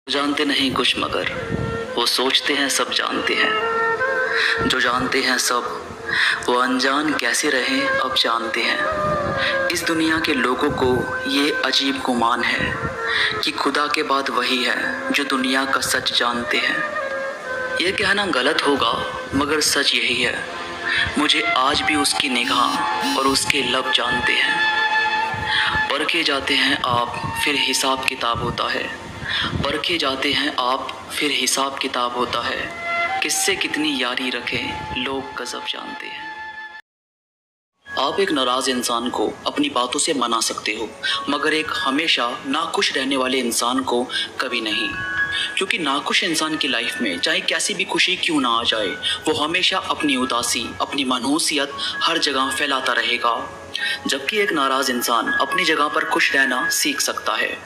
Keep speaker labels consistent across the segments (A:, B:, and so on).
A: जानते नहीं कुछ मगर वो सोचते हैं सब जानते हैं। जो जानते हैं सब वो अनजान कैसे रहे अब जानते हैं। इस दुनिया के लोगों को ये अजीब गुमान है कि खुदा के बाद वही है जो दुनिया का सच जानते हैं। ये कहना गलत होगा मगर सच यही है। मुझे आज भी उसकी निगाह और उसके लब जानते हैं। परखे जाते हैं आप फिर हिसाब किताब होता है। परखे जाते हैं आप फिर हिसाब किताब होता है। किससे कितनी यारी रखें लोग गजब जानते हैं। आप एक नाराज इंसान को अपनी बातों से मना सकते हो मगर एक हमेशा नाखुश रहने वाले इंसान को कभी नहीं। क्योंकि नाखुश इंसान की लाइफ में चाहे कैसी भी खुशी क्यों ना आ जाए, वो हमेशा अपनी उदासी, अपनी मनहूसियत हर जगह फैलाता रहेगा। जबकि एक नाराज इंसान अपनी जगह पर खुश रहना सीख सकता है।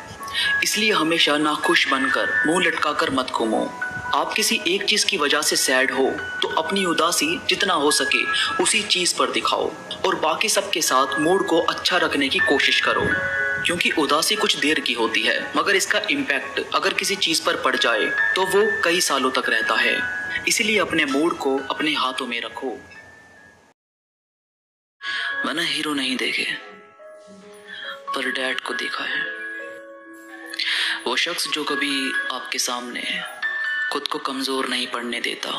A: इसलिए हमेशा नाखुश बनकर मुंह लटकाकर मत घूमो। आप किसी एक चीज की वजह से सैड हो तो अपनी उदासी जितना हो सके उसी चीज पर दिखाओ और बाकी सबके साथ मूड को अच्छा रखने की कोशिश करो। क्योंकि उदासी कुछ देर की होती है मगर इसका इम्पैक्ट अगर किसी चीज पर पड़ जाए तो वो कई सालों तक रहता है। इसीलिए अपने मूड को अपने हाथों में रखो। मैंने हीरो नहीं देखे पर डैड को देखा है। वो शख्स जो कभी आपके सामने खुद को कमजोर नहीं पड़ने देता,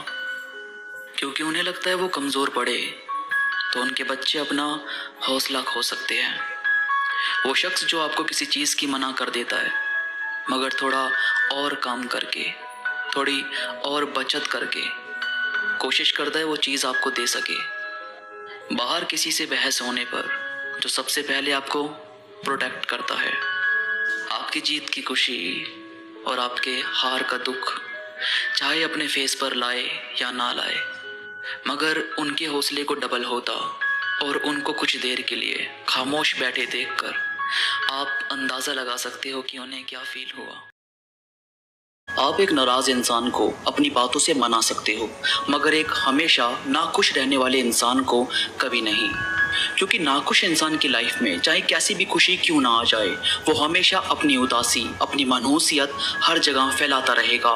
A: क्योंकि उन्हें लगता है वो कमजोर पड़े तो उनके बच्चे अपना हौसला खो सकते हैं। वो शख्स जो आपको किसी चीज की मना कर देता है मगर थोड़ा और काम करके, थोड़ी और बचत करके कोशिश करता है वो चीज आपको दे सके। बाहर किसी से बहस होने पर जो सबसे पहले आपको प्रोटेक्ट करता है। आपकी जीत की खुशी और आपके हार का दुख चाहे अपने फेस पर लाए या ना लाए, मगर उनके हौसले को डबल होता और उनको कुछ देर के लिए खामोश बैठे देखकर आप अंदाजा लगा सकते हो कि उन्हें क्या फील हुआ। आप एक नाराज इंसान को अपनी बातों से मना सकते हो मगर एक हमेशा नाखुश रहने वाले इंसान को कभी नहीं। क्योंकि नाखुश इंसान की लाइफ में चाहे कैसी भी खुशी क्यों ना आ जाए, वो हमेशा अपनी उदासी, अपनी मनहूसियत हर जगह फैलाता रहेगा।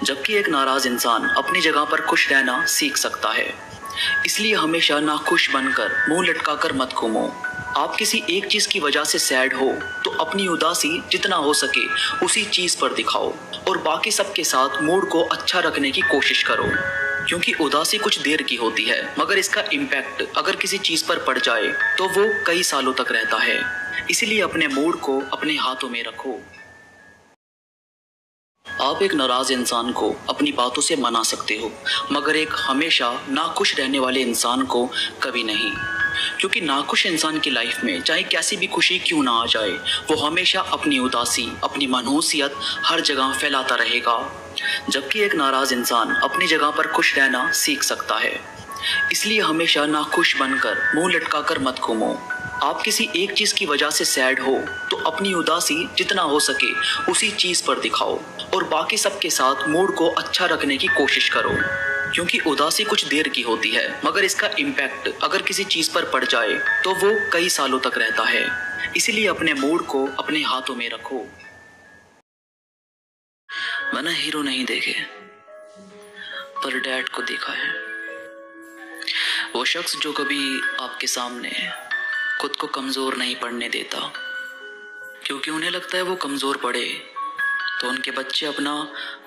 A: जबकि एक नाराज इंसान अपनी जगह पर खुश रहना सीख सकता है। इसलिए हमेशा नाखुश बनकर मुंह लटकाकर मत घूमो। आप किसी एक चीज की वजह से सैड हो तो अपनी उदासी जितना हो सके उसी चीज पर दिखाओ और बाकी सबके साथ मूड को अच्छा रखने की कोशिश करो। क्योंकि उदासी कुछ देर की होती है मगर इसका इम्पैक्ट अगर किसी चीज पर पड़ जाए तो वो कई सालों तक रहता है। इसीलिए अपने मूड को अपने हाथों में रखो। आप एक नाराज इंसान को अपनी बातों से मना सकते हो मगर एक हमेशा नाखुश रहने वाले इंसान को कभी नहीं। क्योंकि नाखुश इंसान की लाइफ में चाहे कैसी भी खुशी क्यों ना आ जाए, वो हमेशा अपनी उदासी, अपनी मनहूसियत हर जगह फैलाता रहेगा। जबकि एक नाराज इंसान अपनी जगह पर खुश रहना सीख सकता है। इसलिए हमेशा नाखुश बनकर मुंह लटकाकर मत घूमो। आप किसी एक चीज की वजह से सैड हो तो अपनी उदासी जितना हो सके उसी चीज पर दिखाओ और बाकी सबके साथ मूड को अच्छा रखने की कोशिश करो। क्योंकि उदासी कुछ देर की होती है मगर इसका इम्पैक्ट अगर किसी चीज पर पड़ जाए तो वो कई सालों तक रहता है। इसीलिए अपने मूड को अपने हाथों में रखो। मैंने हीरो नहीं देखे पर डैड को देखा है। वो शख्स जो कभी आपके सामने खुद को कमजोर नहीं पड़ने देता, क्योंकि उन्हें लगता है वो कमजोर पड़े तो उनके बच्चे अपना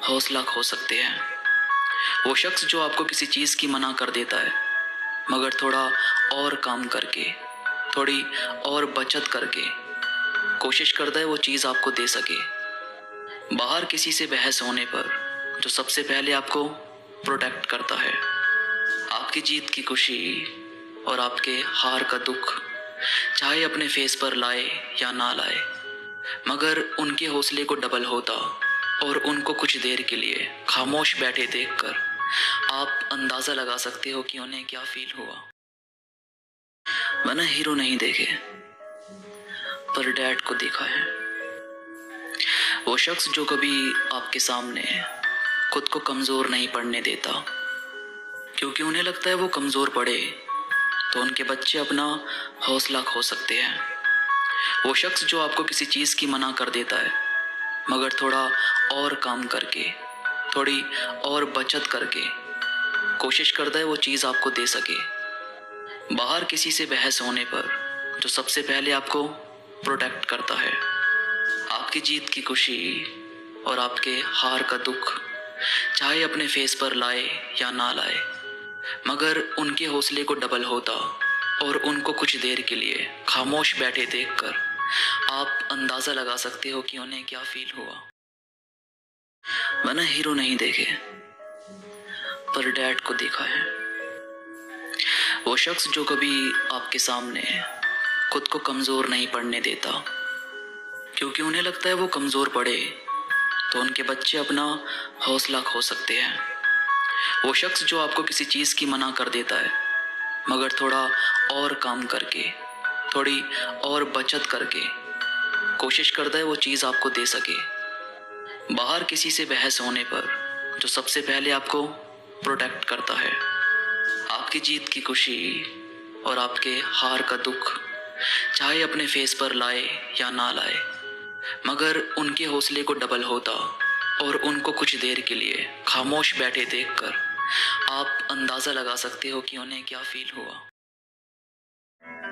A: हौसला खो सकते हैं। वो शख्स जो आपको किसी चीज की मना कर देता है मगर थोड़ा और काम करके, थोड़ी और बचत करके कोशिश करता है वो चीज आपको दे सके। बाहर किसी से बहस होने पर जो सबसे पहले आपको प्रोटेक्ट करता है। आपकी जीत की खुशी और आपके हार का दुख चाहे अपने फेस पर लाए या ना लाए, मगर उनके हौसले को डबल होता और उनको कुछ देर के लिए खामोश बैठे देखकर आप अंदाजा लगा सकते हो कि उन्हें क्या फील हुआ। मैंने हीरो नहीं देखे पर डैड को देखा है। वो शख्स जो कभी आपके सामने खुद को कमजोर नहीं पड़ने देता, क्योंकि उन्हें लगता है वो कमजोर पड़े तो उनके बच्चे अपना हौसला खो सकते हैं। वो शख्स जो आपको किसी चीज की मना कर देता है मगर थोड़ा और काम करके, थोड़ी और बचत करके कोशिश करता है वो चीज़ आपको दे सके। बाहर किसी से बहस होने पर जो सबसे पहले आपको प्रोटेक्ट करता है, आपकी जीत की खुशी और आपके हार का दुख चाहे अपने फेस पर लाए या ना लाए, मगर उनके हौसले को डबल होता और उनको कुछ देर के लिए खामोश बैठे देखकर आप अंदाज़ा लगा सकते हो कि उन्हें क्या फील हुआ। मैंने हीरो नहीं देखे पर डैड को देखा है। वो शख्स जो कभी आपके सामने खुद को कमज़ोर नहीं पड़ने देता, क्योंकि उन्हें लगता है वो कमज़ोर पड़े तो उनके बच्चे अपना हौसला खो सकते हैं। वो शख्स जो आपको किसी चीज़ की मना कर देता है, मगर थोड़ा और काम करके, थोड़ी और बचत करके कोशिश करता है वो चीज़ आपको दे सके। बाहर किसी से बहस होने पर जो सबसे पहले आपको प्रोटेक्ट करता है, आपकी जीत की खुशी और आपके हार का दुख चाहे अपने फेस पर लाए या ना लाए, मगर उनके हौसले को डबल होता और उनको कुछ देर के लिए खामोश बैठे देखकर आप अंदाज़ा लगा सकते हो कि उन्हें क्या फील हुआ।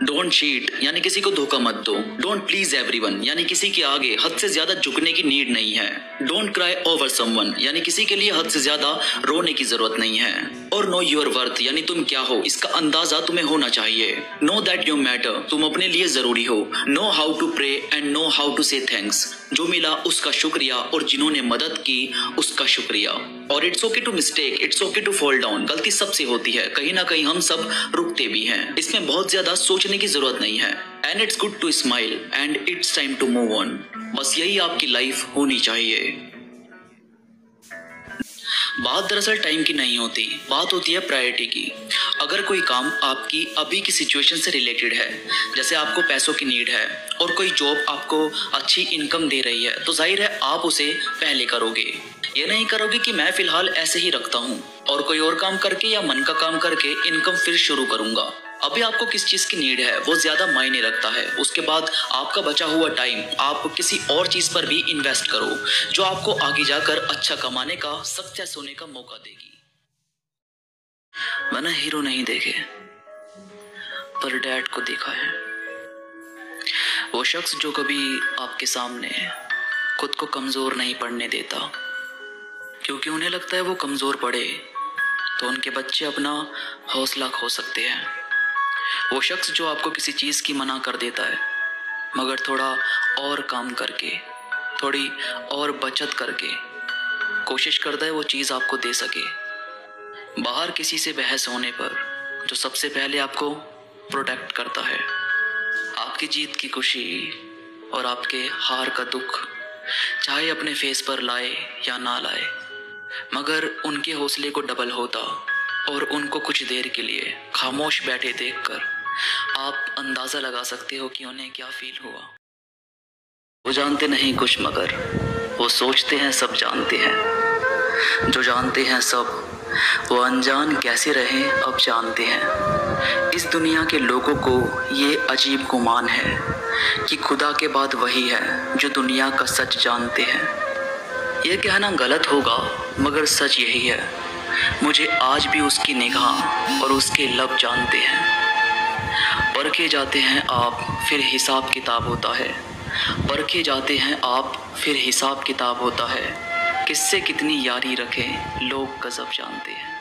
B: डोंट चीट यानी किसी को धोखा मत दो। डोंट प्लीज एवरीवन यानी किसी के आगे हद से ज्यादा झुकने की नीड नहीं है। डोंट क्राई ओवर समवन यानी किसी के लिए हद से ज्यादा रोने की जरूरत नहीं है। और नो योर वर्थ यानी तुम क्या हो इसका अंदाजा तुम्हें होना चाहिए। नो दैट यू मैटर तुम अपने लिए जरूरी हो। Know how to pray and know how to say thanks जो मिला उसका शुक्रिया और जिन्होंने मदद की उसका शुक्रिया। और it's okay to mistake, it's okay to fall down. गलती सबसे होती है, कहीं ना कहीं हम सब रुकते भी हैं। इसमें बहुत ज्यादा सोचने की जरूरत नहीं है। And it's good to smile and it's time to move on. बस यही आपकी लाइफ होनी चाहिए। बात दरअसल टाइम की नहीं होती, बात होती है प्रायोरिटी की। अगर कोई काम आपकी अभी की सिचुएशन से रिलेटेड है, जैसे आपको पैसों की नीड है और कोई जॉब आपको अच्छी इनकम दे रही है, तो जाहिर है आप उसे पहले करोगे। ये नहीं करोगे कि मैं फिलहाल ऐसे ही रखता हूँ और कोई और काम करके या मन का काम करके इनकम फिर शुरू करूंगा। अभी आपको किस चीज की नीड है वो ज्यादा मायने रखता है। उसके बाद आपका बचा हुआ टाइम आप किसी और चीज पर भी इन्वेस्ट करो जो आपको आगे जाकर अच्छा कमाने का, सक्सेस होने का मौका देगी।
A: मैंने हीरो नहीं देखे पर डैड को देखा है। वो शख्स जो कभी आपके सामने खुद को कमजोर नहीं पड़ने देता, क्योंकि उन्हें लगता है वो कमजोर पड़े तो उनके बच्चे अपना हौसला खो सकते हैं। वो शख्स जो आपको किसी चीज़ की मना कर देता है, मगर थोड़ा और काम करके, थोड़ी और बचत करके कोशिश करता है वो चीज़ आपको दे सके। बाहर किसी से बहस होने पर जो सबसे पहले आपको प्रोटेक्ट करता है, आपकी जीत की खुशी और आपके हार का दुख चाहे अपने फेस पर लाए या ना लाए, मगर उनके हौसले को डबल होता और उनको कुछ देर के लिए खामोश बैठे देखकर आप अंदाज़ा लगा सकते हो कि उन्हें क्या फील हुआ।
B: वो जानते नहीं कुछ मगर वो सोचते हैं सब जानते हैं। जो जानते हैं सब वो अनजान कैसे रहे अब जानते हैं। इस दुनिया के लोगों को ये अजीब गुमान है कि खुदा के बाद वही है जो दुनिया का सच जानते हैं। यह कहना गलत होगा मगर सच यही है, मुझे आज भी उसकी निगाह और उसके लब जानते हैं। परखे जाते हैं आप फिर हिसाब किताब होता है, परखे जाते हैं आप फिर हिसाब किताब होता है। किससे कितनी यारी रखें लोग गजब जानते हैं।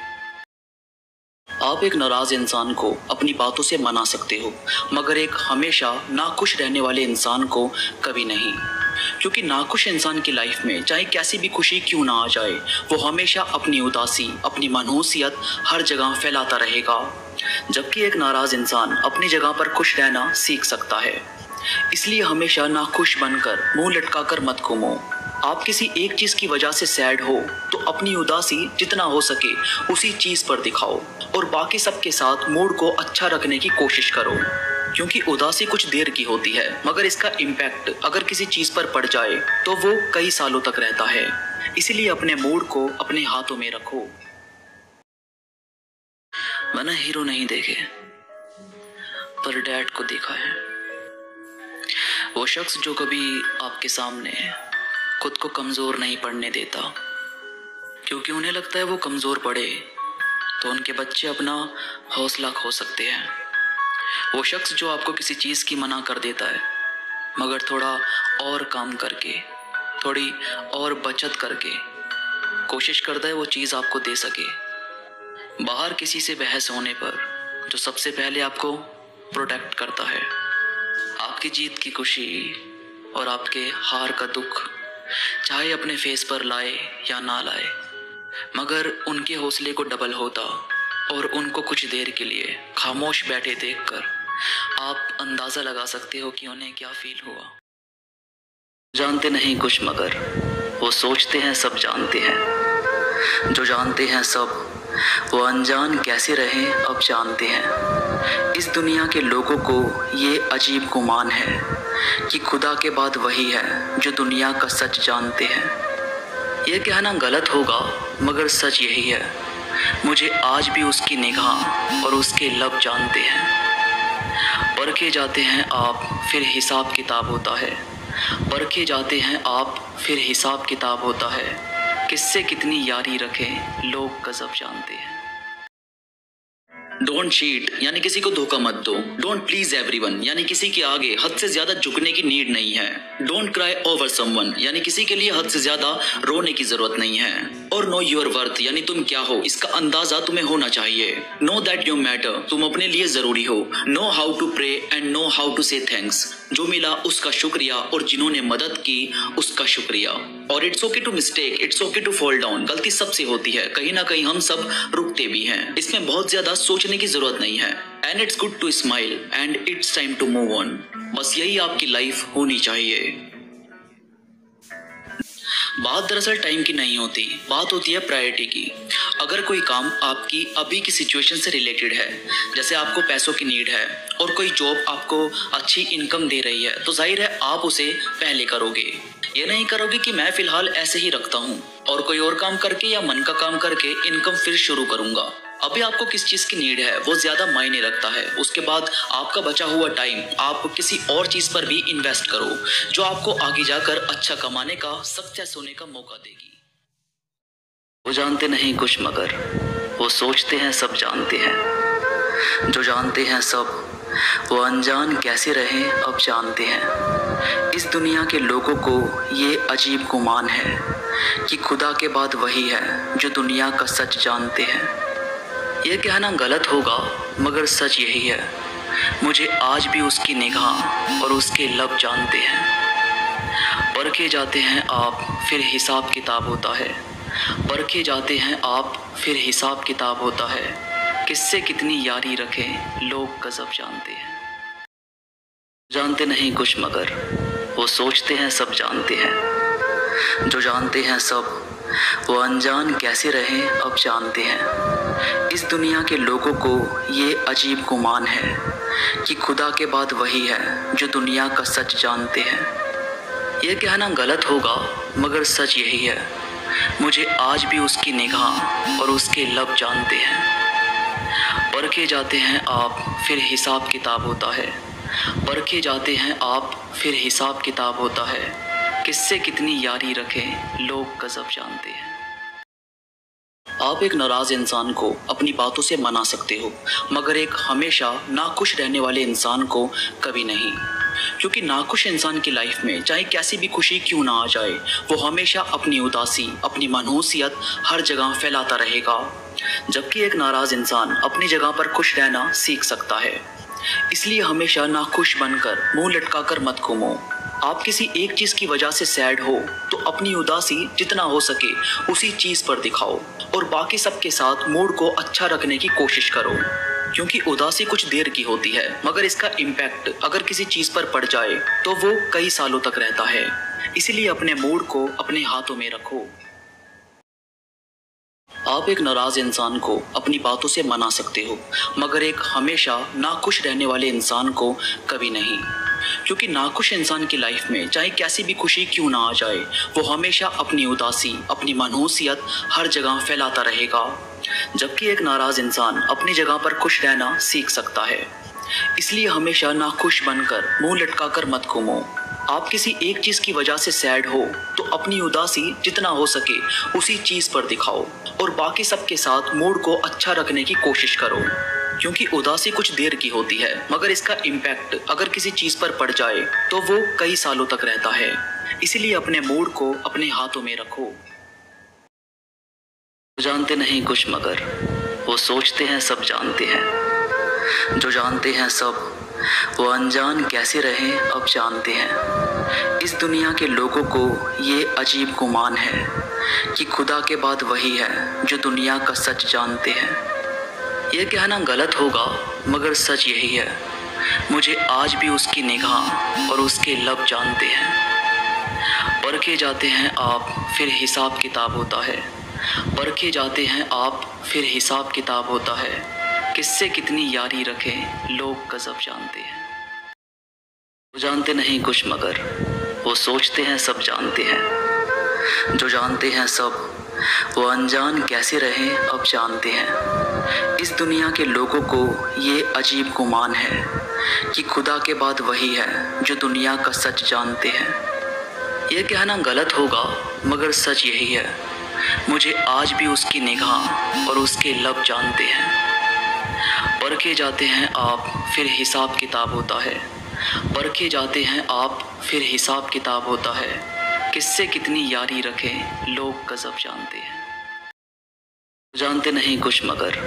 B: आप एक नाराज इंसान को अपनी बातों से मना सकते हो, मगर एक हमेशा नाखुश रहने वाले इंसान को कभी नहीं। क्योंकि नाखुश इंसान की लाइफ में चाहे कैसी भी खुशी क्यों ना आ जाए, वो हमेशा अपनी उदासी, अपनी मनहूसियत हर जगह फैलाता रहेगा। जबकि एक नाराज इंसान अपनी जगह पर खुश रहना सीख सकता है। इसलिए हमेशा नाखुश बनकर मुंह लटकाकर मत घूमो। आप किसी एक चीज की वजह से सैड हो तो अपनी उदासी जितना हो सके उसी चीज पर दिखाओ और बाकी सबके साथ मूड को अच्छा रखने की कोशिश करो। क्योंकि उदासी कुछ देर की होती है, मगर इसका इम्पैक्ट अगर किसी चीज पर पड़ जाए तो वो कई सालों तक रहता है। इसीलिए अपने मूड को अपने हाथों में रखो।
A: मैंने हीरो नहीं देखे पर डैड को देखा है। वो शख्स जो कभी आपके सामने खुद को कमज़ोर नहीं पड़ने देता, क्योंकि उन्हें लगता है वो कमज़ोर पड़े तो उनके बच्चे अपना हौसला खो सकते हैं। वो शख्स जो आपको किसी चीज़ की मना कर देता है, मगर थोड़ा और काम करके, थोड़ी और बचत करके कोशिश करता है वो चीज़ आपको दे सके। बाहर किसी से बहस होने पर जो सबसे पहले आपको प्रोटेक्ट करता है, आपकी जीत की खुशी और आपके हार का दुख चाहे अपने फेस पर लाए या ना लाए, मगर उनके हौसले को डबल होता और उनको कुछ देर के लिए खामोश बैठे देखकर आप अंदाज़ा लगा सकते हो कि उन्हें क्या फील हुआ।
B: जानते नहीं कुछ मगर वो सोचते हैं सब जानते हैं। जो जानते हैं सब वो अनजान कैसे रहे अब जानते हैं। इस दुनिया के लोगों को ये अजीब गुमान है कि खुदा के बाद वही है जो दुनिया का सच जानते हैं। ये कहना गलत होगा मगर सच यही है, मुझे आज भी उसकी निगाह और उसके लब जानते हैं। परखे जाते हैं आप फिर हिसाब किताब होता है, परखे जाते हैं आप फिर हिसाब किताब होता है। किससे कितनी यारी रखें लोग गजब जानते हैं।
A: डोंट चीट यानी किसी को धोखा मत दो। डोंट प्लीज एवरीवन यानी किसी के आगे हद से ज्यादा झुकने की नीड नहीं है। डोंट क्राई ओवर समवन यानी किसी के लिए हद से ज्यादा रोने की जरूरत नहीं है। और नो योर वर्थ यानी तुम क्या हो इसका अंदाजा तुम्हें होना चाहिए। नो दैट यू मैटर तुम अपने लिए जरूरी हो। Know how to pray and know how to say thanks जो मिला उसका शुक्रिया और जिन्होंने मदद की उसका शुक्रिया। और it's okay to mistake, it's okay to fall down. गलती सबसे होती है, कहीं ना कहीं हम सब रुकते भी हैं। इसमें बहुत ज्यादा सोचने की जरूरत नहीं है। And it's good to smile and it's time to move on. बस यही आपकी लाइफ होनी चाहिए। बात दरअसल टाइम की नहीं होती, बात होती है प्रायोरिटी की। अगर कोई काम आपकी अभी की सिचुएशन से रिलेटेड है, जैसे आपको पैसों की नीड है और कोई जॉब आपको अच्छी इनकम दे रही है, तो जाहिर है आप उसे पहले करोगे। ये नहीं करोगे कि मैं फिलहाल ऐसे ही रखता हूँ और कोई और काम करके या मन का काम करके इनकम फिर शुरू करूंगा। अभी आपको किस चीज की नीड है वो ज्यादा मायने रखता है। उसके बाद आपका बचा हुआ टाइम आप किसी और चीज पर भी इन्वेस्ट करो जो आपको आगे जाकर अच्छा कमाने का, सक्सेस होने का मौका देगी।
B: वो जानते नहीं कुछ मगर वो सोचते हैं सब जानते हैं। जो जानते हैं सब वो अनजान कैसे रहे अब जानते हैं। इस दुनिया के लोगों को ये अजीब गुमान है कि खुदा के बाद वही है जो दुनिया का सच जानते हैं। ये कहना गलत होगा मगर सच यही है, मुझे आज भी उसकी निगाह और उसके लब जानते हैं। परखे जाते हैं आप फिर हिसाब किताब होता है, परखे जाते हैं आप फिर हिसाब किताब होता है। किससे कितनी यारी रखें लोग गजब जानते हैं। जानते नहीं कुछ मगर वो सोचते हैं सब जानते हैं। जो जानते हैं सब वो अनजान कैसे रहे अब जानते हैं। इस दुनिया के लोगों को ये अजीब गुमान है कि खुदा के बाद वही है जो दुनिया का सच जानते हैं। ये कहना गलत होगा मगर सच यही है, मुझे आज भी उसकी निगाह और उसके लब जानते हैं। परखे जाते हैं आप फिर हिसाब किताब होता है, परखे जाते हैं आप फिर हिसाब किताब होता है। किससे कितनी यारी रखें लोग गजब जानते हैं। आप एक नाराज इंसान को अपनी बातों से मना सकते हो, मगर एक हमेशा नाखुश रहने वाले इंसान को कभी नहीं। क्योंकि नाखुश इंसान की लाइफ में चाहे कैसी भी खुशी क्यों ना आ जाए, वो हमेशा अपनी उदासी, अपनी मनहूसियत हर जगह फैलाता रहेगा। जबकि एक नाराज इंसान अपनी जगह पर खुश रहना सीख सकता है। इसलिए हमेशा नाखुश बनकर मुंह लटकाकर मत घूमो। आप किसी एक चीज की वजह से सैड हो तो अपनी उदासी जितना हो सके उसी चीज पर दिखाओ और बाकी सबके साथ मूड को अच्छा रखने की कोशिश करो। क्योंकि उदासी कुछ देर की होती है, मगर इसका इम्पैक्ट अगर किसी चीज पर पड़ जाए तो वो कई सालों तक रहता है। इसीलिए अपने मूड को अपने हाथों में रखो। आप एक नाराज इंसान को अपनी बातों से मना सकते हो, मगर एक हमेशा नाखुश रहने वाले इंसान को कभी नहीं। क्योंकि नाखुश इंसान की लाइफ में चाहे कैसी भी खुशी क्यों ना आ जाए, वो हमेशा अपनी उदासी, अपनी मनहूसियत हर जगह फैलाता रहेगा। जबकि एक नाराज इंसान अपनी जगह पर खुश रहना सीख सकता है। इसलिए हमेशा नाखुश बनकर मुंह लटकाकर मत घूमो।
A: आप किसी एक चीज की वजह से सैड हो तो अपनी उदासी जितना हो सके उसी चीज पर दिखाओ और बाकी सबके साथ मूड को अच्छा रखने की कोशिश करो, क्योंकि उदासी कुछ देर की होती है मगर इसका इम्पैक्ट अगर किसी चीज पर पड़ जाए तो वो कई सालों तक रहता है। इसीलिए अपने मूड को अपने हाथों में रखो।
B: जानते नहीं कुछ मगर वो सोचते हैं सब जानते हैं। जो जानते हैं सब वो अनजान कैसे रहे अब जानते हैं। इस दुनिया के लोगों को ये अजीब गुमान है कि खुदा के बाद वही है जो दुनिया का सच जानते हैं। ये कहना गलत होगा मगर सच यही है, मुझे आज भी उसकी निगाह और उसके लब जानते हैं। परखे जाते हैं आप फिर हिसाब किताब होता है, परखे जाते हैं आप फिर हिसाब किताब होता है। किससे कितनी यारी रखें लोग गजब जानते हैं। वो जानते नहीं कुछ मगर वो सोचते हैं सब जानते हैं। जो जानते हैं सब वो अनजान कैसे रहे अब जानते हैं। इस दुनिया के लोगों को ये अजीब गुमान है कि खुदा के बाद वही है जो दुनिया का सच जानते हैं। ये कहना गलत होगा मगर सच यही है, मुझे आज भी उसकी निगाह और उसके लब जानते हैं। परखे जाते हैं आप फिर हिसाब किताब होता है, परखे जाते हैं आप फिर हिसाब किताब होता है। किससे कितनी यारी रखें लोग गजब जानते हैं। जानते नहीं कुछ मगर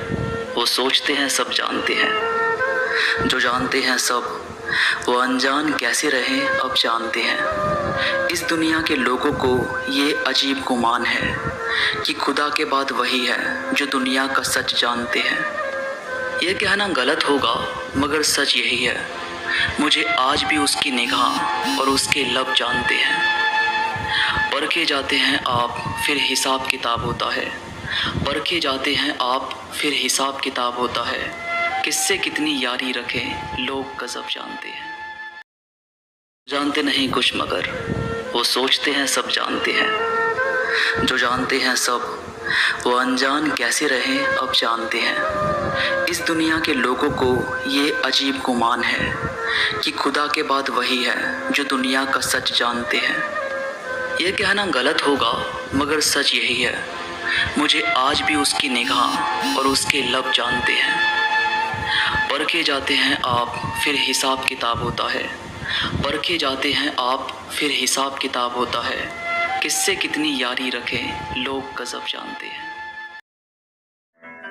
B: वो सोचते हैं सब जानते हैं। जो जानते हैं सब वो अनजान कैसे रहे अब जानते हैं। इस दुनिया के लोगों को ये अजीब गुमान है कि खुदा के बाद वही है जो दुनिया का सच जानते हैं। ये कहना गलत होगा मगर सच यही है, मुझे आज भी उसकी निगाह और उसके लब जानते हैं। परखे जाते हैं आप फिर हिसाब किताब होता है, परखे जाते हैं आप फिर हिसाब किताब होता है। किससे कितनी यारी रखें लोग गजब जानते हैं। जानते नहीं कुछ मगर वो सोचते हैं सब जानते हैं। जो जानते हैं सब वो अनजान कैसे रहे अब जानते हैं। इस दुनिया के लोगों को ये अजीब गुमान है कि खुदा के बाद वही है जो दुनिया का सच जानते हैं। ये कहना गलत होगा मगर सच यही है, मुझे आज भी उसकी निगाह और उसके लब जानते हैं। परखे जाते हैं आप फिर हिसाब किताब होता है, परखे जाते हैं आप फिर हिसाब किताब होता है। किससे कितनी यारी रखें लोग गजब जानते हैं।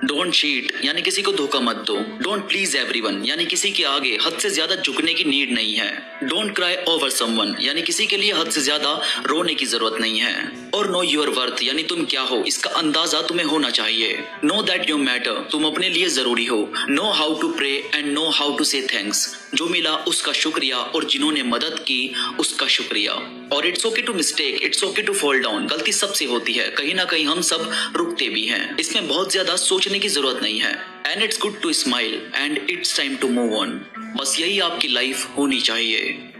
B: डोंट चीट यानी किसी को धोखा मत दो। डोंट प्लीज एवरीवन यानी किसी के आगे हद से ज्यादा झुकने की नीड नहीं है। डोंट क्राई ओवर समवन यानी किसी के लिए हद से ज्यादा रोने की जरूरत नहीं है। और नो योर वर्थ यानी तुम क्या हो इसका अंदाजा तुम्हें होना चाहिए। नो दैट यू मैटर तुम अपने लिए जरूरी हो। Know how to pray and know how to say thanks जो मिला उसका शुक्रिया और जिन्होंने मदद की उसका शुक्रिया। और it's okay to mistake, it's okay to fall down. गलती सबसे होती है, कहीं ना कहीं हम सब रुकते भी हैं। इसमें बहुत ज्यादा सोचने की जरूरत नहीं है। And it's good to smile and it's time to move on. बस यही आपकी लाइफ होनी चाहिए।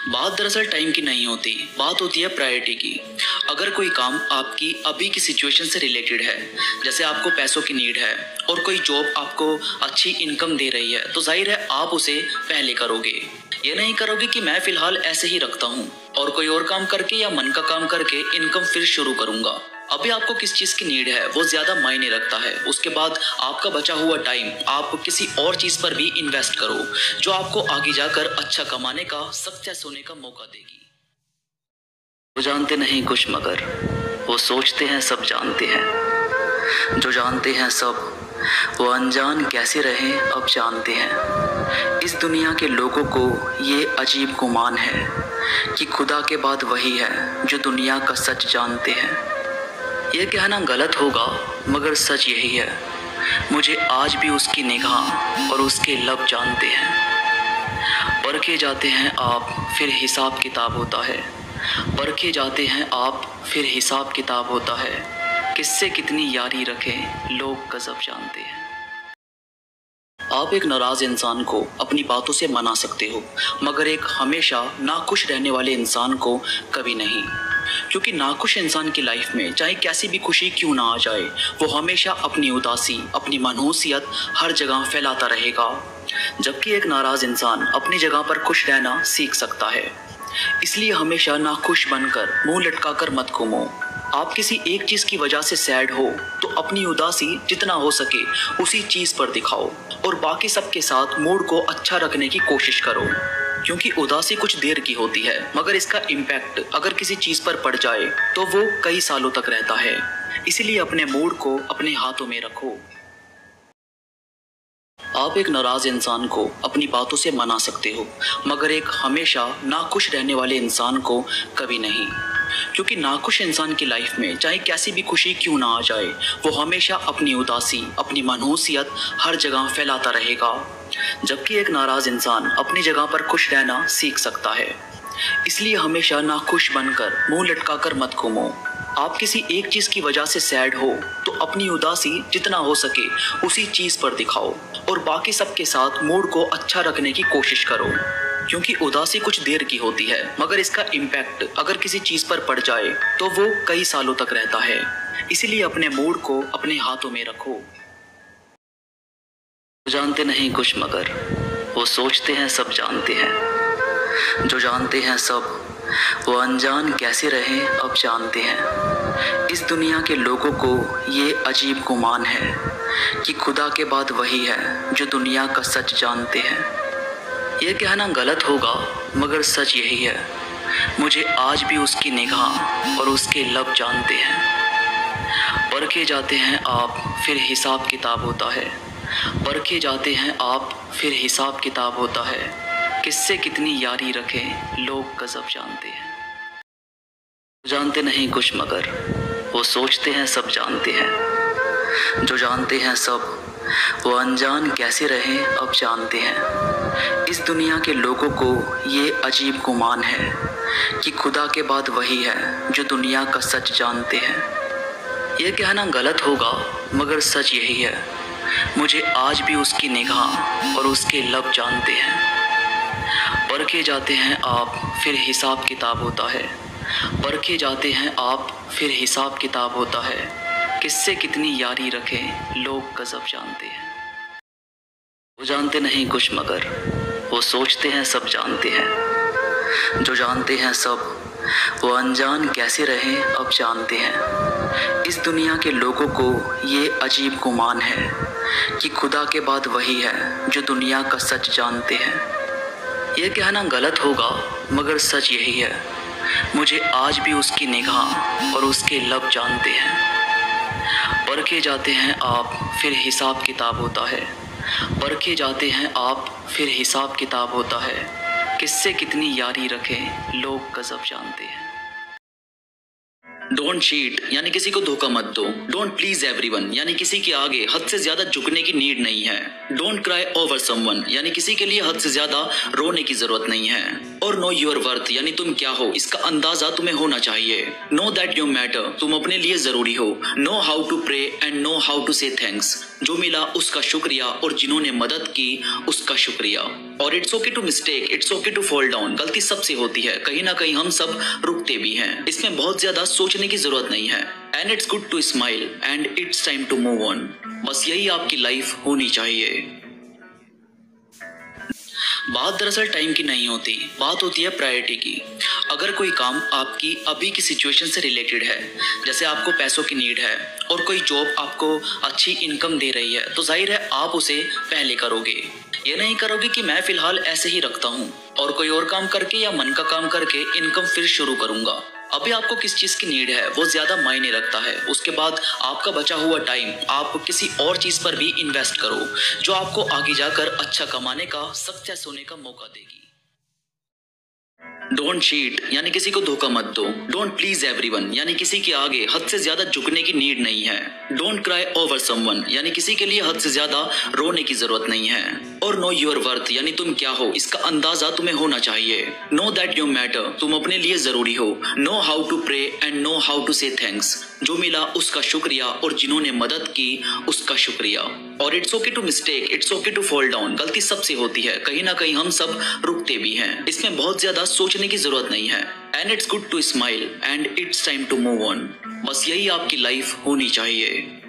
B: बात दरअसल टाइम की नहीं होती, बात होती है प्रायोरिटी की। अगर कोई काम आपकी अभी की सिचुएशन से रिलेटेड है, जैसे आपको पैसों की नीड है और कोई जॉब आपको अच्छी इनकम दे रही है, तो जाहिर है आप उसे पहले करोगे। ये नहीं करोगे कि मैं फिलहाल ऐसे ही रखता हूँ और कोई और काम करके या मन का काम करके इनकम फिर शुरू करूंगा। अभी आपको किस चीज की नीड है वो ज्यादा मायने रखता है। उसके बाद आपका बचा हुआ टाइम आप किसी और चीज पर भी इन्वेस्ट करो जो आपको आगे जाकर अच्छा कमाने का, सक्सेस होने का मौका देगी। वो जानते नहीं कुछ मगर वो सोचते हैं सब जानते हैं। जो जानते हैं सब वो अनजान कैसे रहे अब जानते हैं। इस दुनिया के लोगों को ये अजीब गुमान है कि खुदा के बाद वही है जो दुनिया का सच जानते हैं। ये कहना गलत होगा मगर सच यही है, मुझे आज भी उसकी निगाह और उसके लब जानते हैं। परखे जाते हैं आप फिर हिसाब किताब होता है, परखे जाते हैं आप फिर हिसाब किताब होता है। किससे कितनी यारी रखें लोग गजब जानते हैं। आप एक नाराज इंसान को अपनी बातों से मना सकते हो मगर एक हमेशा नाखुश रहने वाले इंसान को कभी नहीं।
A: क्योंकि नाखुश इंसान की लाइफ में चाहे कैसी भी खुशी क्यों ना आ जाए, वो हमेशा अपनी उदासी, अपनी मनहूसियत हर जगह फैलाता रहेगा। जबकि एक नाराज इंसान अपनी जगह पर खुश रहना सीख सकता है। इसलिए हमेशा नाखुश बनकर मुंह लटकाकर मत घूमो। आप किसी एक चीज की वजह से सैड हो तो अपनी उदासी जितना हो सके उसी चीज पर दिखाओ और बाकी सबके साथ मूड को अच्छा रखने की कोशिश करो। क्योंकि उदासी कुछ देर की होती है, मगर इसका इम्पैक्ट अगर किसी चीज पर पड़ जाए तो वो कई सालों तक रहता है। इसलिए अपने मूड को अपने हाथों में रखो। आप एक नाराज इंसान को अपनी बातों से मना सकते हो, मगर एक हमेशा नाखुश रहने वाले इंसान को कभी नहीं। क्योंकि नाखुश इंसान की लाइफ में चाहे कैसी भी खुशी क्यों ना आ जाए, वो हमेशा अपनी उदासी, अपनी मनहूसियत हर जगह फैलाता रहेगा। जबकि एक नाराज इंसान अपनी जगह पर खुश रहना सीख सकता है। इसलिए हमेशा नाखुश बनकर मुंह लटकाकर मत घूमो। आप किसी एक चीज की वजह से सैड हो तो अपनी उदासी जितना हो सके उसी चीज पर दिखाओ और बाकी सबके साथ मूड को अच्छा रखने की कोशिश करो। क्योंकि उदासी कुछ देर की होती है, मगर इसका इम्पैक्ट अगर किसी चीज पर पड़ जाए तो वो कई सालों तक रहता है। इसीलिए अपने मूड को अपने हाथों में रखो।
B: जानते नहीं कुछ मगर वो सोचते हैं सब जानते हैं। जो जानते हैं सब वो अनजान कैसे रहे अब जानते हैं। इस दुनिया के लोगों को ये अजीब गुमान है कि खुदा के बाद वही है जो दुनिया का सच जानते हैं। ये कहना गलत होगा मगर सच यही है, मुझे आज भी उसकी निगाह और उसके लब जानते हैं। परखे जाते हैं आप फिर हिसाब किताब होता है। परखे जाते हैं आप फिर हिसाब किताब होता है। किससे कितनी यारी रखें लोग गजब जानते हैं। जानते नहीं कुछ मगर वो सोचते हैं सब जानते हैं। जो जानते हैं सब वो अनजान कैसे रहे अब जानते हैं। इस दुनिया के लोगों को ये अजीब गुमान है कि खुदा के बाद वही है जो दुनिया का सच जानते हैं। ये कहना गलत होगा मगर सच यही है, मुझे आज भी उसकी निगाह और उसके लब जानते हैं। परखे जाते हैं आप फिर हिसाब किताब होता है। परखे जाते हैं आप फिर हिसाब किताब होता है। किससे कितनी यारी रखें लोग गजब जानते हैं। वो जानते नहीं कुछ मगर वो सोचते हैं सब जानते हैं। जो जानते हैं सब वो अनजान कैसे रहे अब जानते हैं। इस दुनिया के लोगों को ये अजीब गुमान है कि खुदा के बाद वही है जो दुनिया का सच जानते हैं। ये कहना गलत होगा मगर सच यही है, मुझे आज भी उसकी निगाह और उसके लब जानते हैं। परखे जाते हैं आप फिर हिसाब किताब होता है। परखे जाते हैं आप फिर हिसाब किताब होता है। किससे कितनी यारी रखें लोग गजब जानते हैं।
A: डोंट चीट यानी किसी को धोखा मत दो। डोंट प्लीज एवरीवन यानी किसी के आगे हद से ज्यादा झुकने की नीड नहीं है। डोंट क्राई ओवर समवन यानी किसी के लिए हद से ज्यादा रोने की जरूरत नहीं है। और नो योर वर्थ यानी तुम क्या हो इसका अंदाजा तुम्हें होना चाहिए। नो दैट यू मैटर तुम अपने लिए जरूरी हो। Know how to pray and know how to say thanks जो मिला उसका शुक्रिया और जिन्होंने मदद की उसका शुक्रिया। और it's okay to mistake, it's okay to fall down. गलती सबसे होती है, कहीं ना कहीं हम सब रुकते भी हैं। इसमें बहुत ज्यादा सोचने की जरूरत नहीं है। And it's good to smile and it's time to move on. बस यही आपकी लाइफ होनी चाहिए। बात दरअसल टाइम की नहीं होती, बात होती है प्रायोरिटी की। अगर कोई काम आपकी अभी की सिचुएशन से रिलेटेड है, जैसे आपको पैसों की नीड है और कोई जॉब आपको अच्छी इनकम दे रही है, तो जाहिर है आप उसे पहले करोगे। ये नहीं करोगे कि मैं फिलहाल ऐसे ही रखता हूँ और कोई और काम करके या मन का काम करके इनकम फिर शुरू करूंगा। अभी आपको किस चीज की नीड है वो ज्यादा मायने रखता है। उसके बाद आपका बचा हुआ टाइम आप किसी और चीज पर भी इन्वेस्ट करो जो आपको आगे जाकर अच्छा कमाने का, सक्सेस होने का मौका देगी। डोंट चीट यानी किसी को धोखा मत दो। डोंट प्लीज एवरीवन यानी किसी के आगे हद से ज्यादा झुकने की नीड नहीं है। डोंट क्राई ओवर समवन यानी किसी के लिए हद से ज्यादा रोने की जरूरत नहीं है। और नो योर वर्थ यानी तुम क्या हो इसका अंदाजा तुम्हें होना चाहिए। नो दैट यू मैटर तुम अपने लिए जरूरी हो। Know how to pray and know how to say thanks जो मिला उसका शुक्रिया और जिन्होंने मदद की उसका शुक्रिया। और it's okay to mistake, it's okay to fall down. गलती सबसे होती है, कहीं ना कहीं हम सब रुकते भी हैं। इसमें बहुत ज्यादा सोचने की जरूरत नहीं है। And it's good to smile and it's time to move on. बस यही आपकी लाइफ होनी चाहिए।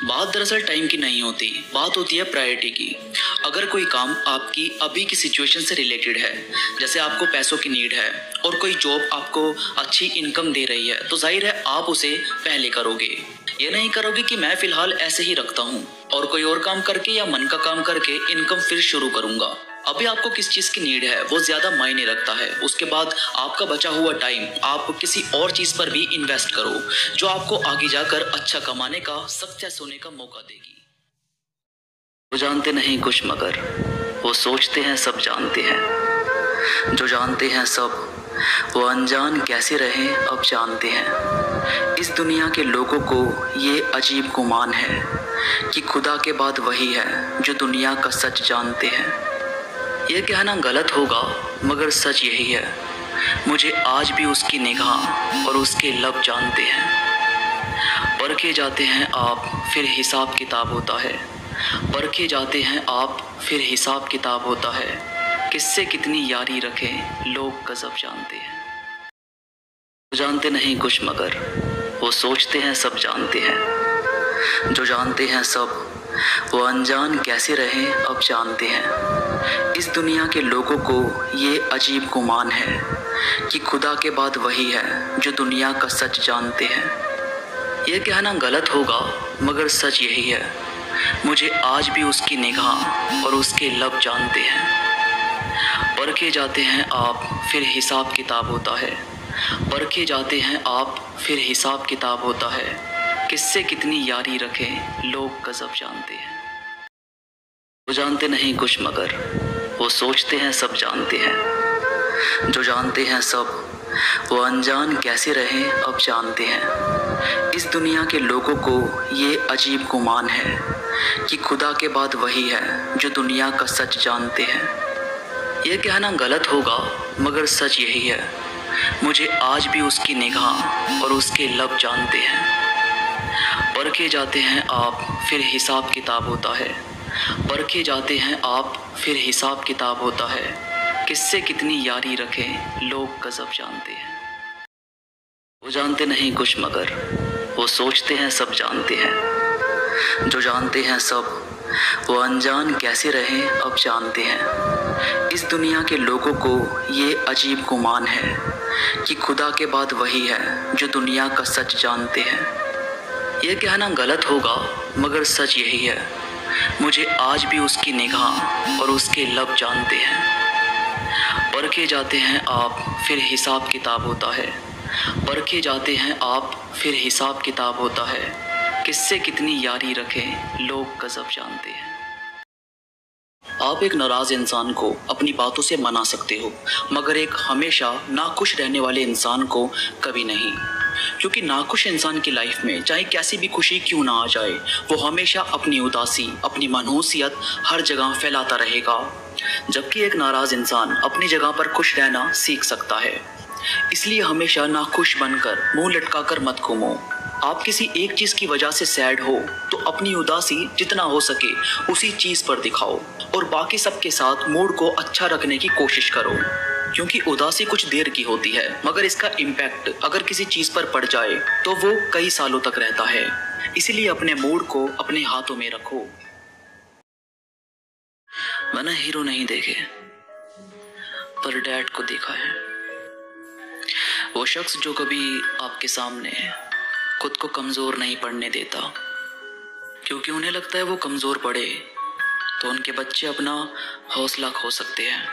A: बात दरअसल टाइम की नहीं होती, बात होती है प्रायोरिटी की। अगर कोई काम आपकी अभी की सिचुएशन से रिलेटेड है, जैसे आपको पैसों की नीड है और कोई जॉब आपको अच्छी इनकम दे रही है, तो जाहिर है आप उसे पहले करोगे। ये नहीं करोगे कि मैं फिलहाल ऐसे ही रखता हूँ और कोई और काम करके या मन का काम करके इनकम फिर शुरू करूंगा। अभी आपको किस चीज की नीड है वो ज्यादा मायने रखता है। उसके बाद आपका बचा हुआ टाइम आप किसी और चीज पर भी इन्वेस्ट करो जो आपको आगे जाकर अच्छा कमाने का, सक्सेस होने का मौका देगी।
B: वो जानते नहीं कुछ मगर वो सोचते हैं सब जानते हैं। जो जानते हैं सब वो अनजान कैसे रहे अब जानते हैं। इस दुनिया के लोगों को ये अजीब गुमान है कि खुदा के बाद वही है जो दुनिया का सच जानते हैं। ये कहना गलत होगा मगर सच यही है, मुझे आज भी उसकी निगाह और उसके लब जानते हैं। परखे जाते हैं आप फिर हिसाब किताब होता है, परखे जाते हैं आप फिर हिसाब किताब होता है। किससे कितनी यारी रखें लोग गजब जानते हैं। वो जानते नहीं कुछ मगर वो सोचते हैं सब जानते हैं। जो जानते हैं सब वो अनजान कैसे रहे अब जानते हैं। इस दुनिया के लोगों को ये अजीब गुमान है कि खुदा के बाद वही है जो दुनिया का सच जानते हैं। ये कहना गलत होगा मगर सच यही है, मुझे आज भी उसकी निगाह और उसके लब जानते हैं। परखे जाते हैं आप फिर हिसाब किताब होता है, परखे जाते हैं आप फिर हिसाब किताब होता है। किससे कितनी यारी रखें लोग गजब जानते हैं। वो जानते नहीं कुछ मगर वो सोचते हैं सब जानते हैं। जो जानते हैं सब वो अनजान कैसे रहे अब जानते हैं। इस दुनिया के लोगों को ये अजीब गुमान है कि खुदा के बाद वही है जो दुनिया का सच जानते हैं। ये कहना गलत होगा मगर सच यही है, मुझे आज भी उसकी निगाह और उसके लब जानते हैं। परखे जाते हैं आप फिर हिसाब किताब होता है, परखे जाते हैं आप फिर हिसाब किताब होता है। किससे कितनी यारी रखें लोग गजब जानते हैं। वो जानते नहीं कुछ मगर वो सोचते हैं सब जानते हैं। जो जानते हैं सब वो अनजान कैसे रहे अब जानते हैं। इस दुनिया के लोगों को ये अजीब गुमान है कि खुदा के बाद वही है जो दुनिया का सच जानते हैं। ये कहना गलत होगा मगर सच यही है, मुझे आज भी उसकी निगाह और उसके लब जानते हैं। परखे जाते हैं आप फिर हिसाब किताब होता है, परखे जाते हैं आप फिर हिसाब किताब होता है। किससे कितनी यारी रखें लोग गजब जानते हैं। आप एक नाराज इंसान को अपनी बातों से मना सकते हो मगर एक हमेशा नाखुश रहने वाले इंसान को कभी नहीं, क्योंकि नाखुश इंसान की लाइफ में चाहे कैसी भी खुशी क्यों ना आ जाए, वो हमेशा अपनी उदासी, अपनी मनहूसियत हर जगह फैलाता रहेगा। जबकि एक नाराज इंसान अपनी जगह पर खुश रहना सीख सकता है। इसलिए हमेशा नाखुश बनकर मुंह लटकाकर मत घूमो। आप किसी एक चीज की वजह से सैड हो तो अपनी उदासी जितना हो सके उसी चीज पर दिखाओ और बाकी सबके साथ मूड को अच्छा रखने की कोशिश करो, क्योंकि उदासी कुछ देर की होती है मगर इसका इम्पैक्ट अगर किसी चीज पर पड़ जाए तो वो कई सालों तक रहता है। इसीलिए अपने मूड को अपने हाथों में रखो। मैंने हीरो नहीं देखे पर डैड को देखा है। वो शख्स जो कभी आपके सामने खुद को कमजोर नहीं पड़ने देता, क्योंकि उन्हें लगता है वो कमजोर पड़े तो उनके बच्चे अपना हौसला खो सकते हैं।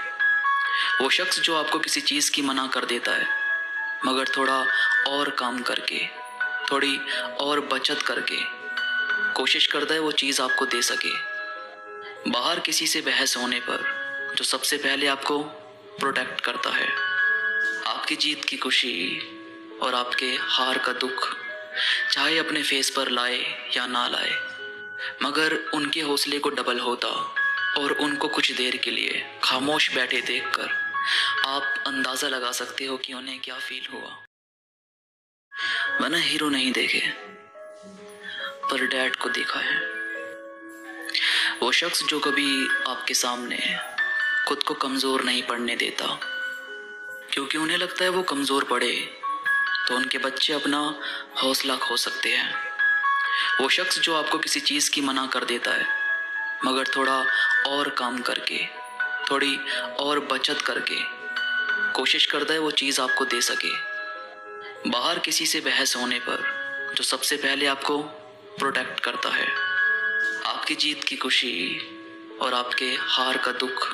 B: वो शख्स जो आपको किसी चीज की मना कर देता है मगर थोड़ा और काम करके, थोड़ी और बचत करके कोशिश करता है वो चीज आपको दे सके। बाहर किसी से बहस होने पर जो सबसे पहले आपको प्रोटेक्ट करता है, आपकी जीत की खुशी और आपके हार का दुख चाहे अपने फेस पर लाए या ना लाए, मगर उनके हौसले को डबल होता और उनको कुछ देर के लिए खामोश बैठे देखकर आप अंदाजा लगा सकते हो कि उन्हें क्या फील हुआ। मैंने हीरो नहीं देखे
A: पर डैड को देखा है। वो शख्स जो कभी आपके सामने खुद को कमज़ोर नहीं पड़ने देता, क्योंकि उन्हें लगता है वो कमज़ोर पड़े तो उनके बच्चे अपना हौसला खो सकते हैं। वो शख्स जो आपको किसी चीज़ की मना कर देता है, मगर थोड़ा और काम करके, थोड़ी और बचत करके कोशिश करता है वो चीज़ आपको दे सके। बाहर किसी से बहस होने पर जो सबसे पहले आपको प्रोटेक्ट करता है, आपकी जीत की खुशी और आपके हार का दुख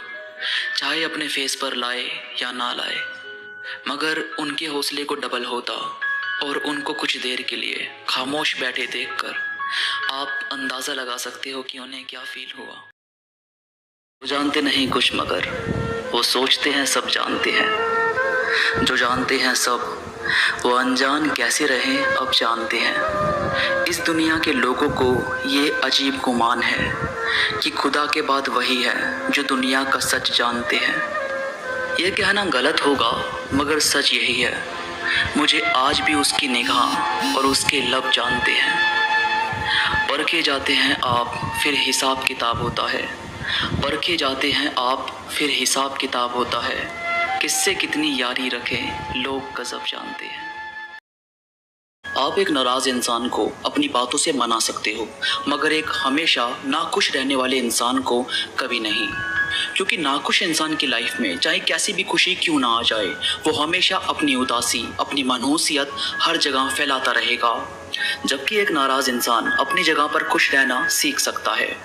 A: चाहे अपने फेस पर लाए या ना लाए, मगर उनके हौसले को डबल होता और उनको कुछ देर के लिए खामोश बैठे देखकर आप अंदाज़ा लगा सकते हो कि उन्हें क्या फील हुआ।
B: वो जानते नहीं कुछ मगर वो सोचते हैं सब जानते हैं। जो जानते हैं सब वो अनजान कैसे रहे अब जानते हैं। इस दुनिया के लोगों को ये अजीब गुमान है कि खुदा के बाद वही है जो दुनिया का सच जानते हैं। यह कहना गलत होगा मगर सच यही है, मुझे आज भी उसकी निगाह और उसके लब जानते हैं। परखे जाते हैं आप फिर हिसाब किताब होता है, परखे जाते हैं आप फिर हिसाब किताब होता है। किससे कितनी यारी रखें लोग गजब जानते हैं। आप एक नाराज इंसान को अपनी बातों से मना सकते हो, मगर एक हमेशा नाखुश रहने वाले इंसान को कभी नहीं, क्योंकि नाखुश इंसान की लाइफ में चाहे कैसी भी खुशी क्यों ना आ जाए, वो हमेशा अपनी उदासी, अपनी मनहूसियत हर जगह फैलाता रहेगा। जबकि एक नाराज इंसान अपनी जगह पर खुश रहना सीख सकता है।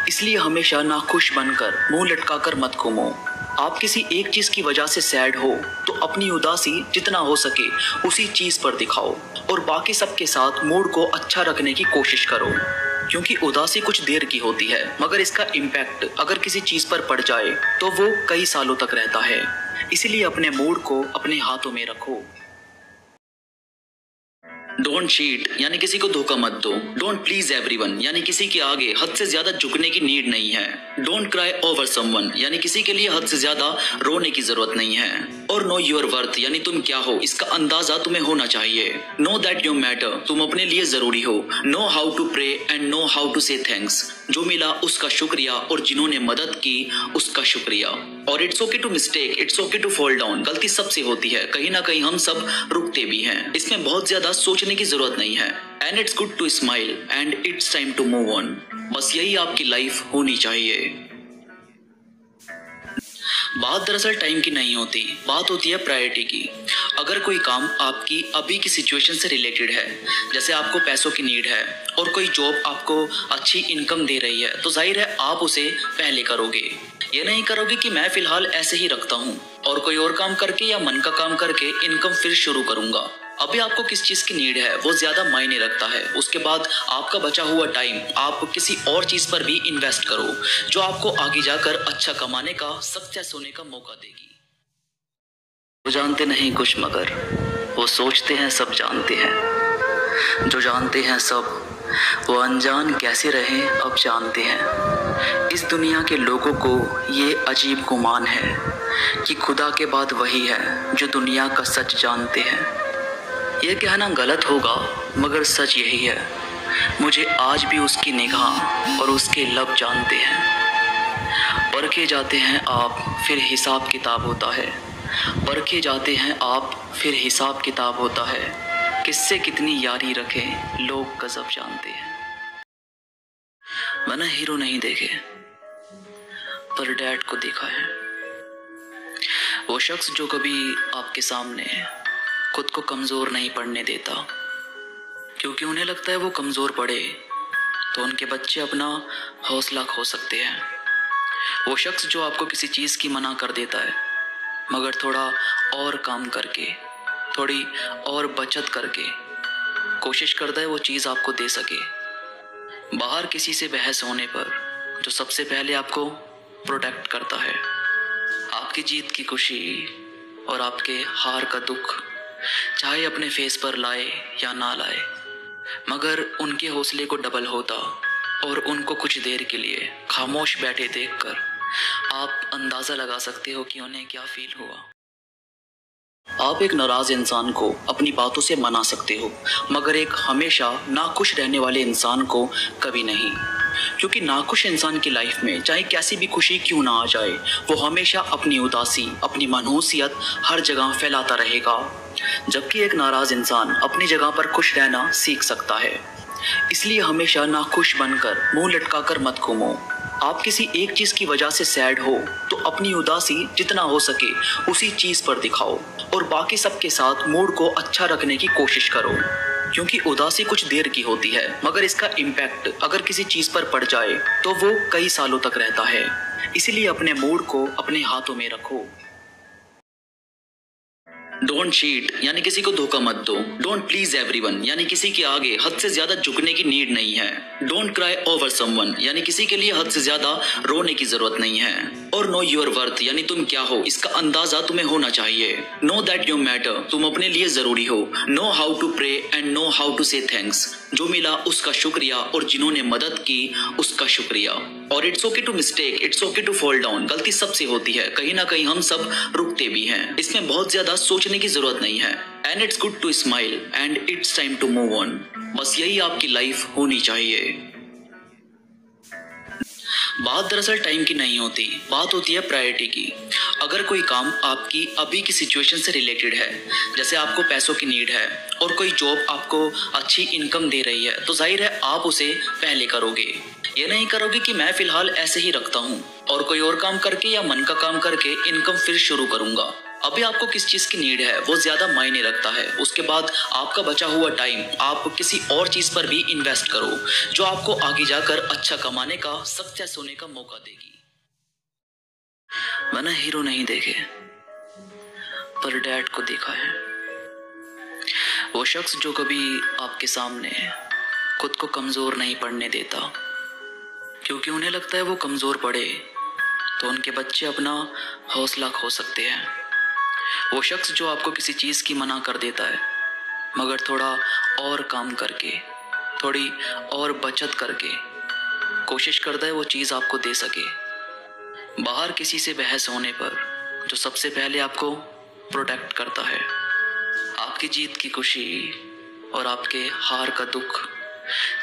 B: इसलिए हमेशा नाखुश बनकर मुंह लटकाकर मत घूमो। आप किसी एक चीज की वजह से सैड हो तो अपनी उदासी जितना हो सके उसी चीज पर दिखाओ और बाकी सबके साथ मूड को अच्छा रखने की कोशिश करो, क्योंकि उदासी कुछ देर की होती है, मगर इसका इम्पैक्ट अगर किसी चीज पर पड़ जाए तो वो कई सालों तक रहता है। इसीलिए अपने मूड को अपने हाथों में रखो। डोंट चीट यानी किसी को धोखा मत दो। डोंट प्लीज एवरीवन यानी किसी के आगे हद से ज्यादा झुकने की नीड नहीं है। डोंट क्राई ओवर समवन यानी किसी के लिए हद से ज्यादा रोने की जरूरत नहीं है। और नो योर वर्थ यानी तुम क्या हो इसका अंदाजा तुम्हें होना चाहिए। नो दैट यू मैटर, तुम अपने लिए जरूरी हो। Know how to pray and know how to say thanks, जो मिला उसका शुक्रिया और जिन्होंने मदद की उसका शुक्रिया। और it's okay to mistake, it's okay to fall down, गलती सबसे होती है, कहीं ना कहीं हम सब रुकते भी हैं, इसमें बहुत ज्यादा सोचने की जरूरत नहीं है। And it's good to smile and it's time to move on, बस यही आपकी लाइफ होनी चाहिए। बात दरअसल टाइम की नहीं होती, बात होती है प्रायोरिटी की। अगर कोई काम आपकी अभी की सिचुएशन से रिलेटेड है, जैसे आपको पैसों की नीड है और कोई जॉब आपको अच्छी इनकम दे रही है, तो जाहिर है आप उसे पहले करोगे। ये नहीं करोगे कि मैं फिलहाल ऐसे ही रखता हूँ और कोई और काम करके या मन का काम करके इनकम फिर शुरू करूंगा। अभी आपको किस चीज की नीड है वो ज्यादा मायने रखता है। उसके बाद आपका बचा हुआ टाइम आप किसी और चीज पर भी इन्वेस्ट करो जो आपको आगे जाकर अच्छा कमाने का, सक्सेस होने का मौका देगी। वो जानते नहीं कुछ मगर वो सोचते हैं सब जानते हैं। जो जानते हैं सब वो अनजान कैसे रहे अब जानते हैं। इस दुनिया के लोगों को ये अजीब गुमान है कि खुदा के बाद वही है जो दुनिया का सच जानते हैं। यह कहना गलत होगा मगर सच यही है, मुझे आज भी उसकी निगाह और उसके लब जानते हैं। परखे जाते हैं आप फिर हिसाब किताब होता है, परखे जाते हैं आप फिर हिसाब किताब होता है। किससे कितनी यारी रखें लोग गजब जानते हैं।
A: मैंने हीरो नहीं देखे पर डैड को देखा है। वो शख्स जो कभी आपके सामने खुद को कमज़ोर नहीं पड़ने देता, क्योंकि उन्हें लगता है वो कमज़ोर पड़े तो उनके बच्चे अपना हौसला खो सकते हैं। वो शख्स जो आपको किसी चीज़ की मना कर देता है, मगर थोड़ा और काम करके, थोड़ी और बचत करके कोशिश करता है वो चीज़ आपको दे सके। बाहर किसी से बहस होने पर जो सबसे पहले आपको प्रोटेक्ट करता है, आपकी जीत की खुशी और आपके हार का दुख चाहे अपने फेस पर लाए या ना लाए, मगर उनके हौसले को डबल होता और उनको कुछ देर के लिए खामोश बैठे देखकर आप अंदाज़ा लगा सकते हो कि उन्हें क्या फील हुआ। आप एक नाराज इंसान को अपनी बातों से मना सकते हो, मगर एक हमेशा नाखुश रहने वाले इंसान को कभी नहीं। क्योंकि नाखुश इंसान की लाइफ में चाहे कैसी भी खुशी क्यों ना आ जाए, वो हमेशा अपनी उदासी, अपनी मनहूसियत हर जगह फैलाता रहेगा। जबकि एक नाराज इंसान अपनी जगह पर खुश रहना सीख सकता है। इसलिए हमेशा नाखुश बनकर मुंह लटकाकर मत घूमो। आप किसी एक चीज की वजह से सैड हो तो अपनी उदासी जितना हो सके उसी चीज पर दिखाओ और बाकी सबके साथ मूड को अच्छा रखने की कोशिश करो। क्योंकि उदासी कुछ देर की होती है, मगर इसका इम्पैक्ट अगर किसी चीज पर पड़ जाए तो वो कई सालों तक रहता है। इसीलिए अपने मूड को अपने हाथों में रखो। डोंट चीट यानी किसी को धोखा मत दो। डोंट प्लीज एवरीवन यानी किसी के आगे हद से ज्यादा झुकने की नीड नहीं है। डोंट क्राई ओवर समवन यानी किसी के लिए हद से ज्यादा रोने की जरूरत नहीं है। और नो योर वर्थ यानी तुम क्या हो इसका अंदाजा तुम्हें होना चाहिए। नो दैट यू मैटर तुम अपने लिए जरूरी हो। Know how to pray and know how to say thanks जो मिला उसका शुक्रिया और जिन्होंने मदद की उसका शुक्रिया। और it's okay to mistake, it's okay to fall down. गलती सबसे होती है, कहीं ना कहीं हम सब रुकते भी हैं। इसमें बहुत ज्यादा सोचने की जरूरत नहीं है। And it's good to smile and it's time to move on. बस यही आपकी लाइफ होनी चाहिए। बात दरअसल टाइम की नहीं होती, बात होती है प्रायोरिटी की। अगर कोई काम आपकी अभी की सिचुएशन से रिलेटेड है, जैसे आपको पैसों की नीड है और कोई जॉब आपको अच्छी इनकम दे रही है, तो जाहिर है आप उसे पहले करोगे। ये नहीं करोगे कि मैं फिलहाल ऐसे ही रखता हूँ और कोई और काम करके या मन का काम करके इनकम फिर शुरू करूंगा। अभी आपको किस चीज की नीड है वो ज्यादा मायने रखता है। उसके बाद आपका बचा हुआ टाइम आप किसी और चीज पर भी इन्वेस्ट करो जो आपको आगे जाकर अच्छा कमाने का, सक्सेस होने का मौका देगी। मैंने हीरो नहीं देखे पर डैड को देखा है। वो शख्स जो कभी आपके सामने खुद को कमजोर नहीं पड़ने देता, क्योंकि उन्हें लगता है वो कमजोर पड़े तो उनके बच्चे अपना हौसला खो सकते हैं। वो शख्स जो आपको किसी चीज की मना कर देता है, मगर थोड़ा और काम करके, थोड़ी और बचत करके कोशिश करता है वो चीज आपको दे सके। बाहर किसी से बहस होने पर जो सबसे पहले आपको प्रोटेक्ट करता है। आपकी जीत की खुशी और आपके हार का दुख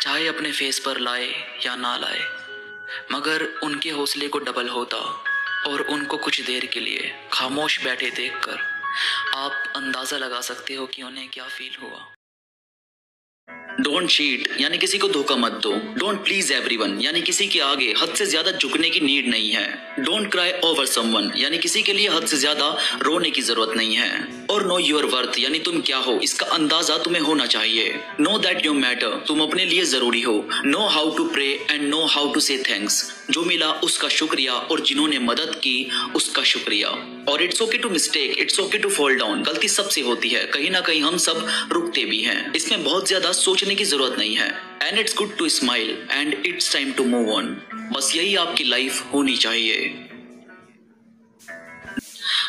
A: चाहे अपने फेस पर लाए या ना लाए, मगर उनके हौसले को डबल होता और उनको कुछ देर के लिए खामोश बैठे देखकर आप अंदाजा लगा सकते हो कि उन्हें क्या फील हुआ। डोंट चीट यानी किसी को धोखा मत दो। डोंट प्लीज एवरीवन यानी किसी के आगे हद से ज्यादा झुकने की नीड नहीं है। डोंट क्राई ओवर समवन यानी किसी के लिए हद से ज्यादा रोने की जरूरत नहीं है। और नो योर वर्थ यानी तुम क्या हो इसका अंदाजा तुम्हें होना चाहिए। नो दैट यू मैटर तुम अपने लिए जरूरी हो। Know how to pray and know how to say thanks जो मिला उसका शुक्रिया और जिन्होंने मदद की उसका शुक्रिया। और it's okay to mistake, it's okay to fall down. गलती सबसे होती है, कहीं ना कहीं हम सब रुकते भी हैं। इसमें बहुत ज्यादा सोचने की जरूरत नहीं है। And it's good to smile and it's time to move on. बस यही आपकी लाइफ होनी चाहिए।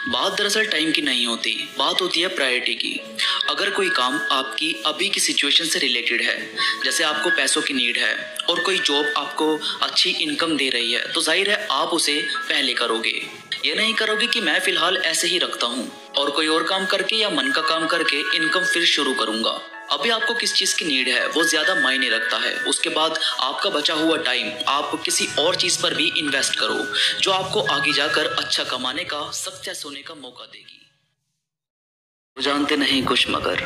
A: बात दरअसल टाइम की नहीं होती, बात होती है प्रायोरिटी की। अगर कोई काम आपकी अभी की सिचुएशन से रिलेटेड है, जैसे आपको पैसों की नीड है और कोई जॉब आपको अच्छी इनकम दे रही है, तो जाहिर है आप उसे पहले करोगे। ये नहीं करोगे कि मैं फिलहाल ऐसे ही रखता हूँ और कोई और काम करके या मन का काम करके इनकम फिर शुरू करूंगा। अभी आपको किस चीज की नीड है वो ज्यादा मायने रखता है। उसके बाद आपका बचा हुआ टाइम आप किसी और चीज पर भी इन्वेस्ट करो जो आपको आगे जाकर अच्छा कमाने का, सक्सेस होने का मौका देगी।
B: वो जानते नहीं कुछ मगर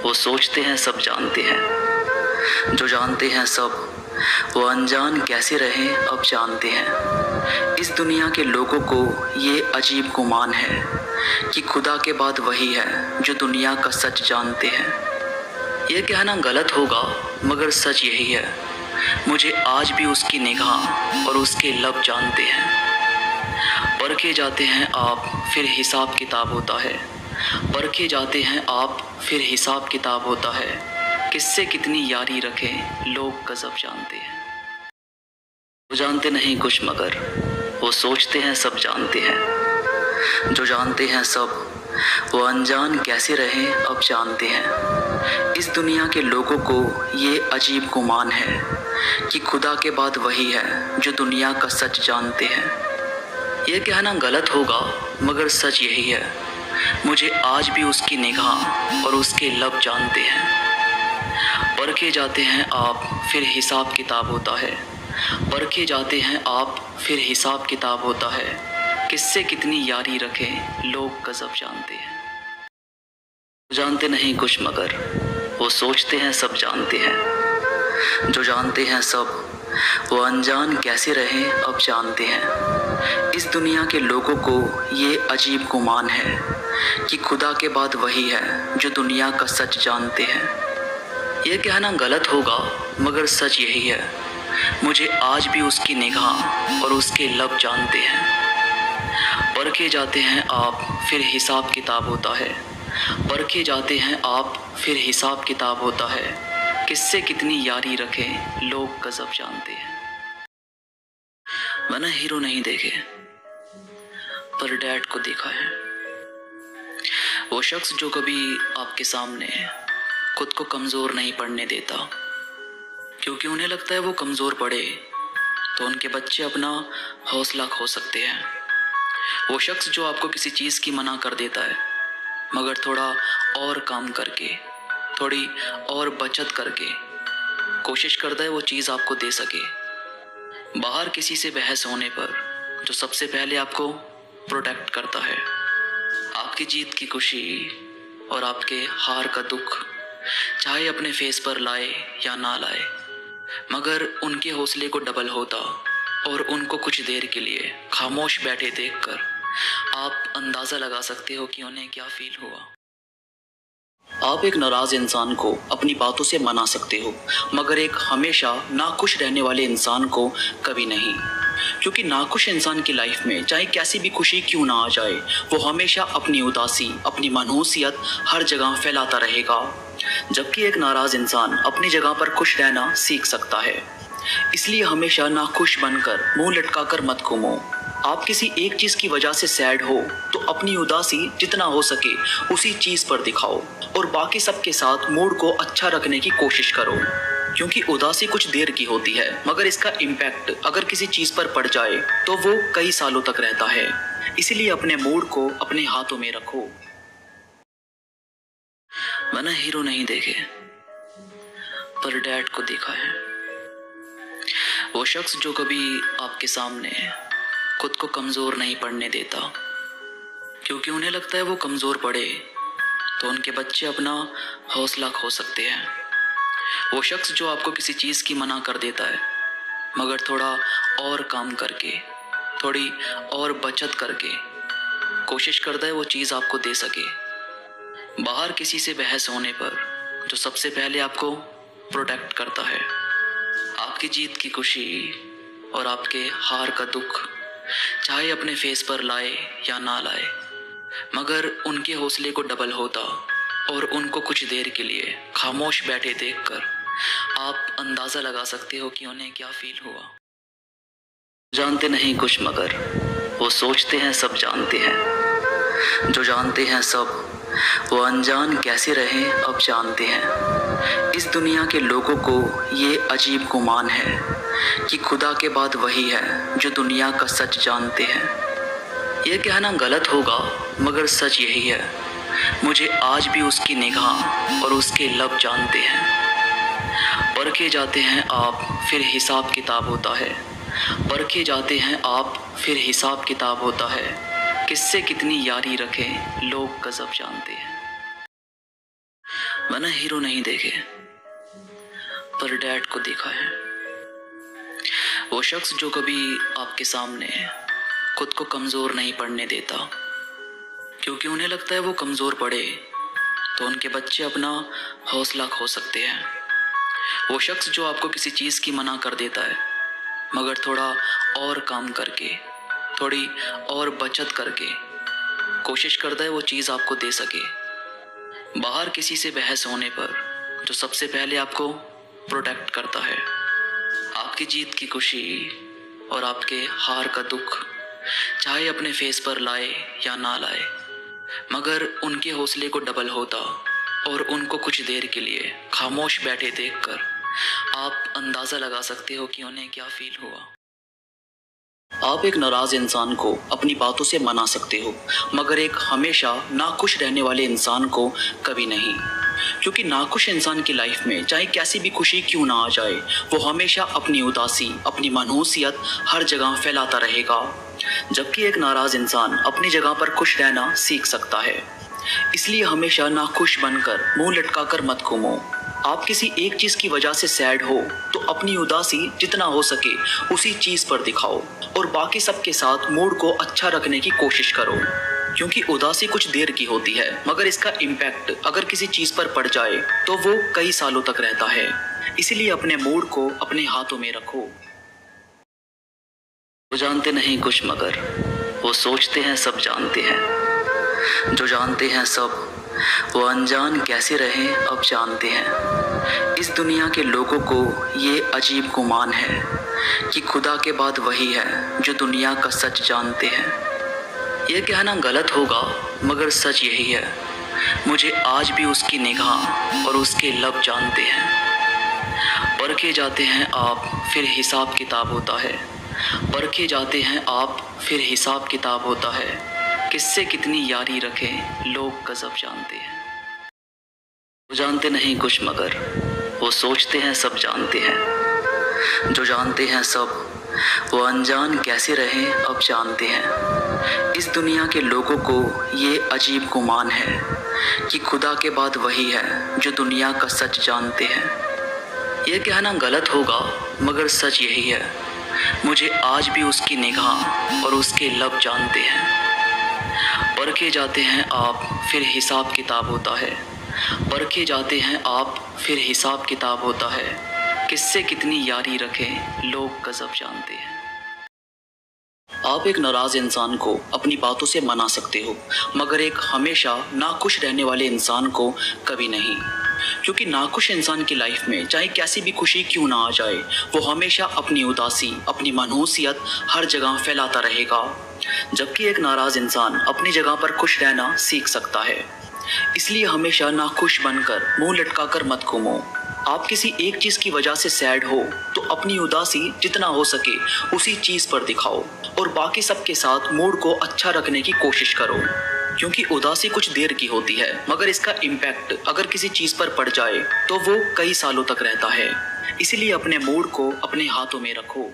B: वो सोचते हैं सब जानते हैं। जो जानते हैं सब वो अनजान कैसे रहे अब जानते हैं। इस दुनिया के लोगों को ये अजीब गुमान है कि खुदा के बाद वही है जो दुनिया का सच जानते हैं। यह कहना गलत होगा मगर सच यही है, मुझे आज भी उसकी निगाह और उसके लब जानते हैं। परखे जाते हैं आप फिर हिसाब किताब होता है। परखे जाते हैं आप फिर हिसाब किताब होता है। किससे कितनी यारी रखें लोग गजब जानते हैं। वो जानते नहीं कुछ मगर वो सोचते हैं सब जानते हैं। जो जानते हैं सब वो अनजान कैसे रहे अब जानते हैं। इस दुनिया के लोगों को ये अजीब गुमान है कि खुदा के बाद वही है जो दुनिया का सच जानते हैं। यह कहना गलत होगा मगर सच यही है, मुझे आज भी उसकी निगाह और उसके लब जानते हैं। परखे जाते हैं आप फिर हिसाब किताब होता है। परखे जाते हैं आप फिर हिसाब किताब होता है। किससे कितनी यारी रखें लोग गजब जानते हैं। जानते नहीं कुछ मगर वो सोचते हैं सब जानते हैं। जो जानते हैं सब वो अनजान कैसे रहे अब जानते हैं। इस दुनिया के लोगों को ये अजीब गुमान है कि खुदा के बाद वही है जो दुनिया का सच जानते हैं। ये कहना गलत होगा मगर सच यही है। मुझे आज भी उसकी निगाह और उसके लब जानते हैं। परखे जाते हैं आप फिर हिसाब किताब होता है। परखे जाते हैं आप फिर हिसाब किताब होता है। किससे कितनी यारी रखें लोग गजब जानते हैं। मैंने हीरो नहीं देखे पर डैड को देखा है। वो शख्स जो कभी आपके सामने खुद को कमजोर नहीं पड़ने देता, क्योंकि उन्हें लगता है वो कमजोर पड़े तो उनके बच्चे अपना हौसला खो सकते हैं। वो शख्स जो आपको किसी चीज की मना कर देता है मगर थोड़ा और काम करके, थोड़ी और बचत करके कोशिश करता है वो चीज आपको दे सके। बाहर किसी से बहस होने पर जो सबसे पहले आपको प्रोटेक्ट करता है। आपकी जीत की खुशी और आपके हार का दुख चाहे अपने फेस पर लाए या ना लाए, मगर उनके हौसले को डबल होता और उनको कुछ देर के लिए खामोश बैठे देखकर आप अंदाजा लगा सकते हो कि उन्हें क्या फील हुआ। आप एक नाराज इंसान को अपनी बातों से मना सकते हो मगर एक हमेशा नाखुश रहने वाले इंसान को कभी नहीं, क्योंकि नाखुश इंसान की लाइफ में चाहे कैसी भी खुशी क्यों ना आ जाए वो हमेशा अपनी उदासी, अपनी मनहूसियत हर जगह फैलाता रहेगा। जबकि एक नाराज इंसान अपनी जगह पर खुश रहना सीख सकता है। इसलिए हमेशा नाखुश बनकर मुंह लटकाकर मत घूमो। आप किसी एक चीज की वजह से सैड हो तो अपनी उदासी जितना हो सके उसी चीज पर दिखाओ और बाकी सबके साथ मूड को अच्छा रखने की कोशिश करो, क्योंकि उदासी कुछ देर की होती है मगर इसका इम्पैक्ट अगर किसी चीज पर पड़ जाए तो वो कई सालों तक रहता है। इसलिए अपने मूड को अपने हाथों में रखो। मैंने हीरो नहीं देखे पर डैड को देखा है। वो शख्स जो कभी आपके सामने खुद को कमजोर नहीं पड़ने देता, क्योंकि उन्हें लगता है वो कमजोर पड़े तो उनके बच्चे अपना हौसला खो सकते हैं। वो शख्स जो आपको किसी चीज की मना कर देता है मगर थोड़ा और काम करके, थोड़ी और बचत करके कोशिश करता है वो चीज आपको दे सके। बाहर किसी से बहस होने पर जो सबसे पहले आपको प्रोटेक्ट करता है। आपकी जीत की खुशी और आपके हार का दुख चाहे अपने फेस पर लाए या ना लाए, मगर उनके हौसले को डबल होता और उनको कुछ देर के लिए खामोश बैठे देखकर आप अंदाजा लगा सकते हो कि उन्हें क्या फील हुआ। जानते नहीं कुछ मगर वो सोचते हैं सब जानते हैं। जो जानते हैं सब वो अनजान कैसे रहे अब जानते हैं। इस दुनिया के लोगों को ये अजीब गुमान है कि खुदा के बाद वही है जो दुनिया का सच जानते हैं। ये कहना गलत होगा मगर सच यही है। मुझे आज भी उसकी निगाह और उसके लब जानते हैं। परखे जाते हैं आप फिर हिसाब किताब होता है। परखे जाते हैं आप फिर हिसाब किताब होता है। किससे कितनी यारी रखें लोग गजब जानते हैं। मैंने हीरो नहीं देखे पर डैड को देखा है। वो शख्स जो कभी आपके सामने खुद को कमजोर नहीं पड़ने देता, क्योंकि उन्हें लगता है वो कमजोर पड़े तो उनके बच्चे अपना हौसला खो सकते हैं। वो शख्स जो आपको किसी चीज की मना कर देता है मगर थोड़ा और काम करके, थोड़ी और बचत करके कोशिश करता है वो चीज आपको दे सके। बाहर किसी से बहस होने पर जो सबसे पहले आपको प्रोटेक्ट करता है। आपकी जीत की खुशी और आपके हार का दुख चाहे अपने फेस पर लाए या ना लाए, मगर उनके हौसले को डबल होता और उनको कुछ देर के लिए खामोश बैठे देखकर आप अंदाजा लगा सकते हो कि उन्हें क्या फील हुआ।
A: आप एक नाराज इंसान को अपनी बातों से मना सकते हो, मगर एक हमेशा नाखुश रहने वाले इंसान को कभी नहीं। क्योंकि नाखुश इंसान की लाइफ में चाहे कैसी भी खुशी क्यों ना आ जाए, वो हमेशा अपनी उदासी, अपनी मनहूसियत हर जगह फैलाता रहेगा। जबकि एक नाराज इंसान अपनी जगह पर खुश रहना सीख सकता है। इसलिए हमेशा नाखुश बनकर मुंह लटकाकर मत घूमो। आप किसी एक चीज की वजह से सैड हो तो अपनी उदासी जितना हो सके उसी चीज पर दिखाओ और बाकी सबके साथ मूड को अच्छा रखने की कोशिश करो। क्योंकि उदासी कुछ देर की होती है, मगर इसका इम्पैक्ट अगर किसी चीज पर पड़ जाए तो वो कई सालों तक रहता है। इसलिए अपने मूड को अपने हाथों में रखो।
B: वो जानते नहीं कुछ मगर वो सोचते हैं सब जानते हैं। जो जानते हैं सब वो अनजान कैसे रहे अब जानते हैं। इस दुनिया के लोगों को ये अजीब गुमान है कि खुदा के बाद वही है जो दुनिया का सच जानते हैं। ये कहना गलत होगा मगर सच यही है, मुझे आज भी उसकी निगाह और उसके लब जानते हैं। परखे जाते हैं आप फिर हिसाब किताब होता है। परखे जाते हैं आप फिर हिसाब किताब होता है। किससे कितनी यारी रखें लोग गजब जानते हैं। वो जानते नहीं कुछ मगर वो सोचते हैं सब जानते हैं। जो जानते हैं सब वो अनजान कैसे रहे अब जानते हैं। इस दुनिया के लोगों को ये अजीब गुमान है कि खुदा के बाद वही है जो दुनिया का सच जानते हैं। ये कहना गलत होगा मगर सच यही है, मुझे आज भी उसकी निगाह और उसके लब जानते हैं। परखे जाते हैं आप फिर हिसाब किताब होता है। परखे जाते हैं आप फिर हिसाब किताब होता है। किससे कितनी यारी रखें लोग गजब जानते हैं। आप एक नाराज इंसान को अपनी बातों से मना सकते हो, मगर एक हमेशा नाखुश रहने वाले इंसान को कभी नहीं। क्योंकि नाखुश इंसान की लाइफ में चाहे कैसी भी खुशी क्यों ना आ जाए, वो हमेशा अपनी उदासी, अपनी मनहूसियत हर जगह फैलाता रहेगा। जबकि एक नाराज इंसान अपनी जगह पर खुश रहना सीख सकता है। इसलिए हमेशा नाखुश बनकर मुंह लटकाकर मत घूमो। आप किसी एक चीज की वजह से सैड हो तो अपनी उदासी जितना हो सके उसी चीज पर दिखाओ और बाकी सबके साथ मूड को अच्छा रखने की कोशिश करो। क्योंकि उदासी कुछ देर की होती है, मगर इसका इम्पैक्ट अगर किसी चीज पर पड़ जाए तो वो कई सालों तक रहता है। इसीलिए अपने मूड को अपने हाथों में रखो।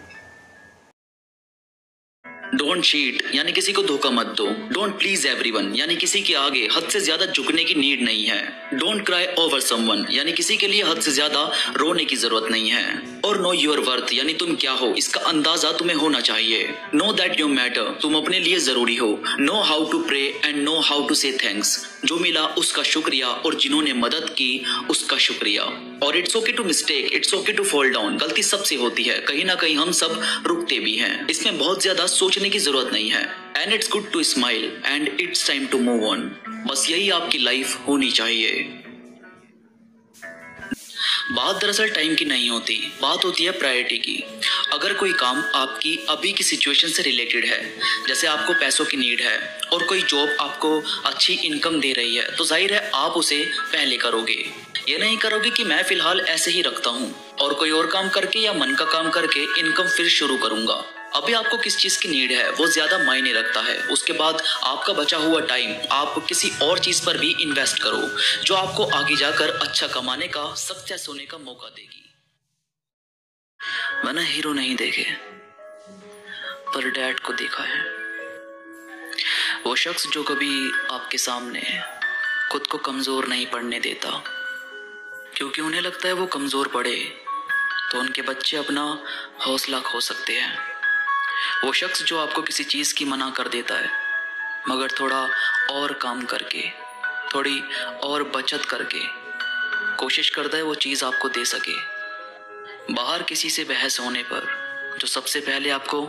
B: डोंट चीट यानी किसी को धोखा मत दो। डोंट प्लीज एवरीवन यानी किसी के आगे हद से ज्यादा झुकने की नीड नहीं है। डोंट क्राई ओवर समवन यानी किसी के लिए हद से ज्यादा रोने की जरूरत नहीं है। और नो योर वर्थ यानी तुम क्या हो इसका अंदाजा तुम्हें होना चाहिए। नो दैट यू मैटर तुम अपने लिए जरूरी हो। Know how to pray and know how to say thanks जो मिला उसका शुक्रिया और जिन्होंने मदद की उसका शुक्रिया। और it's okay to mistake, it's okay to fall down. गलती सबसे होती है, कहीं ना कहीं हम सब रुकते भी हैं। इसमें बहुत ज्यादा सोचने की जरूरत नहीं है। And it's good to smile and it's time to move on. बस यही आपकी लाइफ होनी चाहिए। बात दरअसल टाइम की नहीं होती, बात होती है प्रायोरिटी की। अगर कोई काम आपकी अभी की सिचुएशन से रिलेटेड है, जैसे आपको पैसों की नीड है और कोई जॉब आपको अच्छी इनकम दे रही है, तो जाहिर है आप उसे पहले करोगे। ये नहीं करोगे कि मैं फिलहाल ऐसे ही रखता हूँ और कोई और काम करके या मन का काम करके इनकम फिर शुरू करूंगा। अभी आपको किस चीज की नीड है वो ज्यादा मायने रखता है। उसके बाद आपका बचा हुआ टाइम आप किसी और चीज पर भी इन्वेस्ट करो जो आपको आगे जाकर अच्छा कमाने का, सक्सेस होने का मौका देगी। मैंने हीरो नहीं देखे पर डैड को देखा है। वो शख्स जो कभी आपके सामने खुद को कमजोर नहीं पड़ने देता, क्योंकि उन्हें लगता है वो कमजोर पड़े तो उनके बच्चे अपना हौसला खो सकते हैं। वो शख्स जो आपको किसी चीज की मना कर देता है, मगर थोड़ा और काम करके, थोड़ी और बचत करके कोशिश करता है वो चीज आपको दे सके। बाहर किसी से बहस होने पर जो सबसे पहले आपको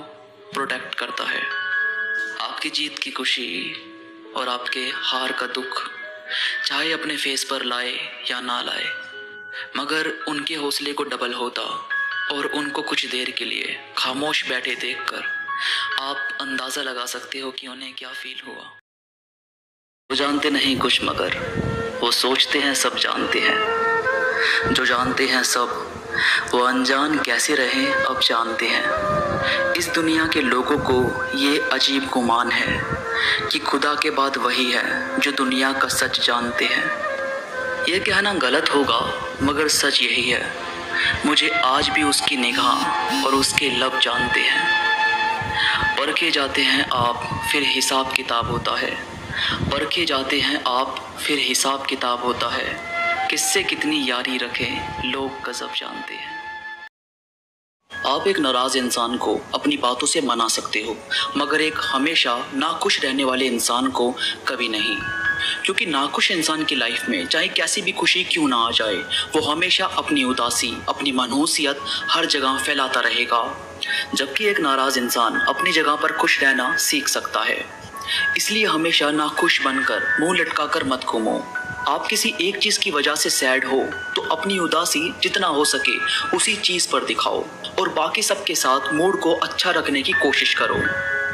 B: प्रोटेक्ट करता है। आपकी जीत की खुशी और आपके हार का दुख चाहे अपने फेस पर लाए या ना लाए, मगर उनके हौसले को डबल होता और उनको कुछ देर के लिए खामोश बैठे देखकर आप अंदाजा लगा सकते हो कि उन्हें क्या फील हुआ। वो जानते नहीं कुछ मगर वो सोचते हैं सब जानते हैं। जो जानते हैं सब वो अनजान कैसे रहे अब जानते हैं। इस दुनिया के लोगों को ये अजीब गुमान है कि खुदा के बाद वही है जो दुनिया का सच जानते हैं। यह कहना गलत होगा मगर सच यही है, मुझे आज भी उसकी निगाह और उसके लब जानते हैं। परखे जाते हैं आप फिर हिसाब किताब होता है, परखे जाते हैं आप फिर हिसाब किताब होता है। किससे कितनी यारी रखें लोग गजब जानते हैं। आप एक नाराज इंसान को अपनी बातों से मना सकते हो मगर एक हमेशा नाखुश रहने वाले इंसान को कभी नहीं, क्योंकि नाखुश इंसान की लाइफ में चाहे कैसी भी खुशी क्यों ना आ जाए, वो हमेशा अपनी उदासी, अपनी मनहूसियत हर जगह फैलाता रहेगा। जबकि एक नाराज इंसान अपनी जगह पर खुश रहना सीख सकता है। इसलिए हमेशा नाखुश बनकर मुंह लटकाकर मत घूमो। आप किसी एक चीज की वजह से सैड हो तो अपनी उदासी जितना हो सके उसी चीज पर दिखाओ और बाकी सबके साथ मूड को अच्छा रखने की कोशिश करो,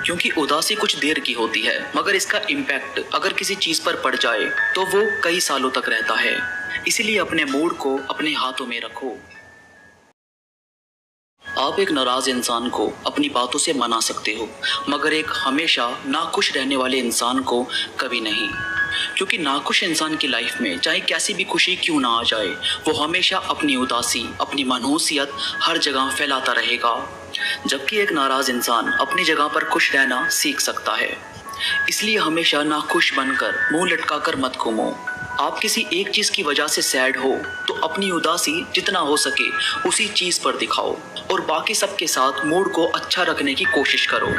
B: क्योंकि उदासी कुछ देर की होती है मगर इसका इम्पैक्ट अगर किसी चीज पर पड़ जाए तो वो कई सालों तक रहता है। इसीलिए अपने मूड को अपने हाथों में रखो। आप एक नाराज इंसान को अपनी बातों से मना सकते हो मगर एक हमेशा नाखुश रहने वाले इंसान को कभी नहीं, क्योंकि नाखुश इंसान की लाइफ में चाहे कैसी भी खुशी क्यों ना आ जाए, वो हमेशा अपनी उदासी, अपनी मनहूसियत हर जगह फैलाता रहेगा। जबकि एक नाराज इंसान अपनी जगह पर खुश रहना सीख सकता है। इसलिए हमेशा नाखुश बनकर मुंह लटकाकर मत घूमो। आप किसी एक चीज की वजह से सैड हो तो अपनी उदासी जितना हो सके उसी चीज पर दिखाओ और बाकी सबके साथ मूड को अच्छा रखने की कोशिश करो,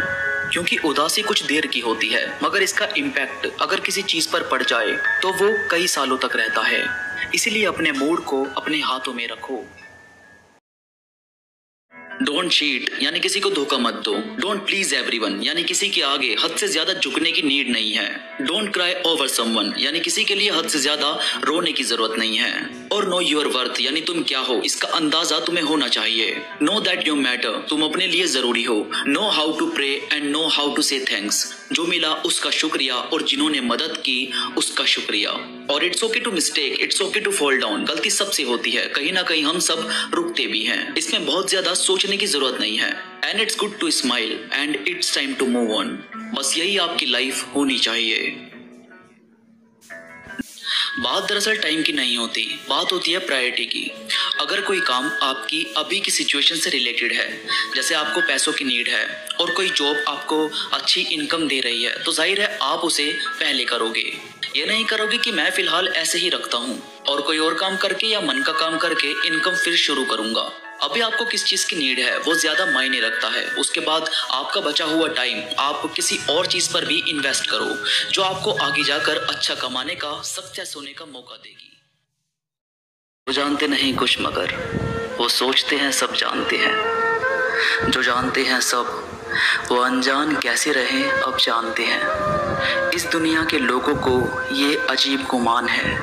B: क्योंकि उदासी कुछ देर की होती है मगर इसका इम्पैक्ट अगर किसी चीज पर पड़ जाए तो वो कई सालों तक रहता है। इसीलिए अपने मूड को अपने हाथों में रखो। डोंट चीट यानी किसी को धोखा मत दो। डोंट प्लीज एवरीवन यानी किसी के आगे हद से ज्यादा झुकने की नीड नहीं है। डोंट क्राई ओवर समवन यानी किसी के लिए हद से ज्यादा रोने की जरूरत नहीं है। और नो योर वर्थ यानी तुम क्या हो इसका अंदाजा तुम्हें होना चाहिए। नो दैट यू मैटर तुम अपने लिए जरूरी हो। Know how to pray and know how to say thanks जो मिला उसका शुक्रिया और जिन्होंने मदद की उसका शुक्रिया। और it's okay to mistake, it's okay to fall down. गलती सबसे होती है, कहीं ना कहीं हम सब रुकते भी हैं। इसमें बहुत ज्यादा सोचने की जरूरत नहीं है। And it's good to smile and it's time to move on. बस यही आपकी लाइफ होनी चाहिए। बात दरअसल टाइम की नहीं होती, बात होती है प्रायोरिटी की। अगर कोई काम आपकी अभी की सिचुएशन से रिलेटेड है, जैसे आपको पैसों की नीड है और कोई जॉब आपको अच्छी इनकम दे रही है, तो जाहिर है आप उसे पहले करोगे। ये नहीं करोगे कि मैं फिलहाल ऐसे ही रखता हूँ और कोई और काम करके या मन का काम करके इनकम फिर शुरू करूंगा। अभी आपको किस चीज की नीड है वो ज्यादा मायने रखता है। उसके बाद आपका बचा हुआ टाइम आप किसी और चीज पर भी इन्वेस्ट करो जो आपको आगे जाकर अच्छा कमाने का, सक्सेस होने का मौका देगी।
A: वो जानते नहीं कुछ मगर वो सोचते हैं सब जानते हैं। जो जानते हैं सब वो अनजान कैसे रहे अब जानते हैं। इस दुनिया के लोगों को ये अजीब गुमान है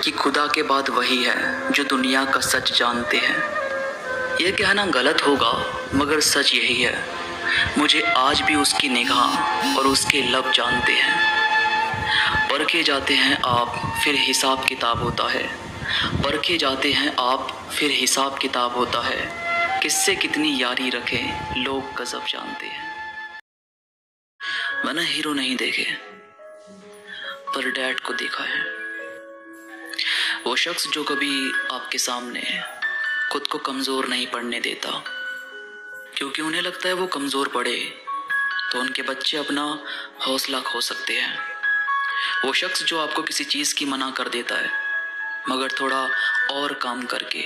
A: कि खुदा के बाद वही है जो दुनिया का सच जानते हैं। यह कहना गलत होगा मगर सच यही है, मुझे आज भी उसकी निगाह और उसके लब जानते हैं। परखे जाते हैं आप फिर हिसाब किताब होता है, परखे जाते हैं आप फिर हिसाब किताब होता है। किससे कितनी यारी रखें लोग गजब जानते हैं। मैंने हीरो नहीं देखे पर डैड को देखा है। वो शख्स जो कभी आपके सामने खुद को कमजोर नहीं पड़ने देता, क्योंकि उन्हें लगता है वो कमजोर पड़े तो उनके बच्चे अपना हौसला खो सकते हैं। वो शख्स जो आपको किसी चीज की मना कर देता है मगर थोड़ा और काम करके,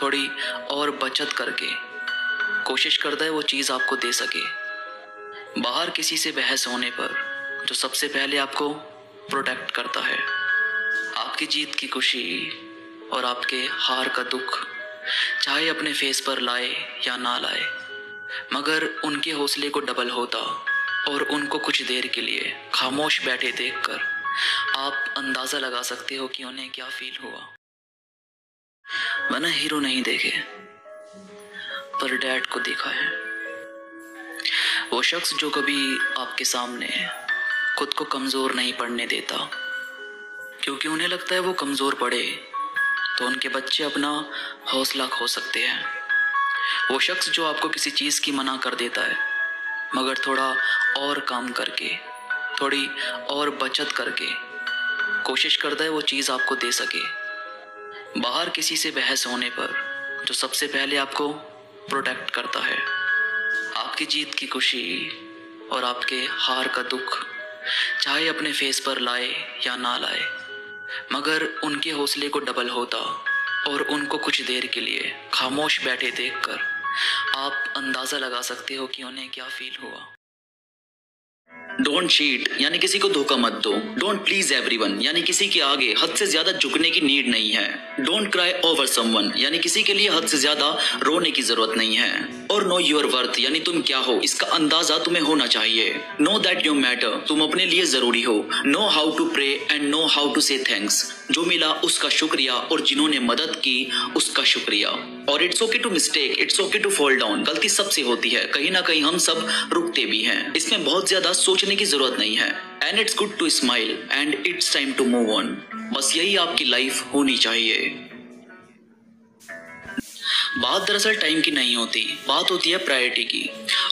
A: थोड़ी और बचत करके कोशिश करता है वो चीज आपको दे सके। बाहर किसी से बहस होने पर जो सबसे पहले आपको प्रोटेक्ट करता है, आपकी जीत की खुशी और आपके हार का दुख चाहे अपने फेस पर लाए या ना लाए, मगर उनके हौसले को डबल होता और उनको कुछ देर के लिए खामोश बैठे देखकर आप अंदाजा लगा सकते हो कि उन्हें क्या फील हुआ। मैंने हीरो नहीं देखे पर डैड को देखा है। वो शख्स जो कभी आपके सामने खुद को कमजोर नहीं पड़ने देता, क्योंकि उन्हें लगता है वो कमजोर पड़े तो उनके बच्चे अपना हौसला खो सकते हैं। वो शख्स जो आपको किसी चीज़ की मना कर देता है, मगर थोड़ा और काम करके, थोड़ी और बचत करके कोशिश करता है वो चीज़ आपको दे सके। बाहर किसी से बहस होने पर जो सबसे पहले आपको प्रोटेक्ट करता है, आपकी जीत की खुशी और आपके हार का दुख चाहे अपने फेस पर लाए या ना लाए, मगर उनके हौसले को डबल होता और उनको कुछ देर के लिए खामोश बैठे देखकर आप अंदाज़ा लगा सकते हो कि उन्हें क्या फील हुआ।
B: डोंट चीट यानी किसी को धोखा मत दो। डोंट प्लीज एवरीवन यानी किसी के आगे हद से ज्यादा झुकने की नीड नहीं है। डोंट क्राई ओवर समवन यानी किसी के लिए हद से ज्यादा रोने की जरूरत नहीं है। और नो योर वर्थ यानी तुम क्या हो इसका अंदाजा तुम्हें होना चाहिए। नो दैट यू मैटर तुम अपने लिए जरूरी हो। Know how to pray and know how to say thanks जो मिला उसका शुक्रिया और जिन्होंने मदद की उसका शुक्रिया। और it's okay to mistake, it's okay to fall down. गलती सबसे होती है, कहीं ना कहीं हम सब रुकते भी हैं। इसमें बहुत ज्यादा सोचने की जरूरत नहीं है। And it's good to smile and it's time to move on. बस यही आपकी लाइफ होनी चाहिए। बात दरअसल टाइम की नहीं होती, बात होती है प्रायोरिटी की।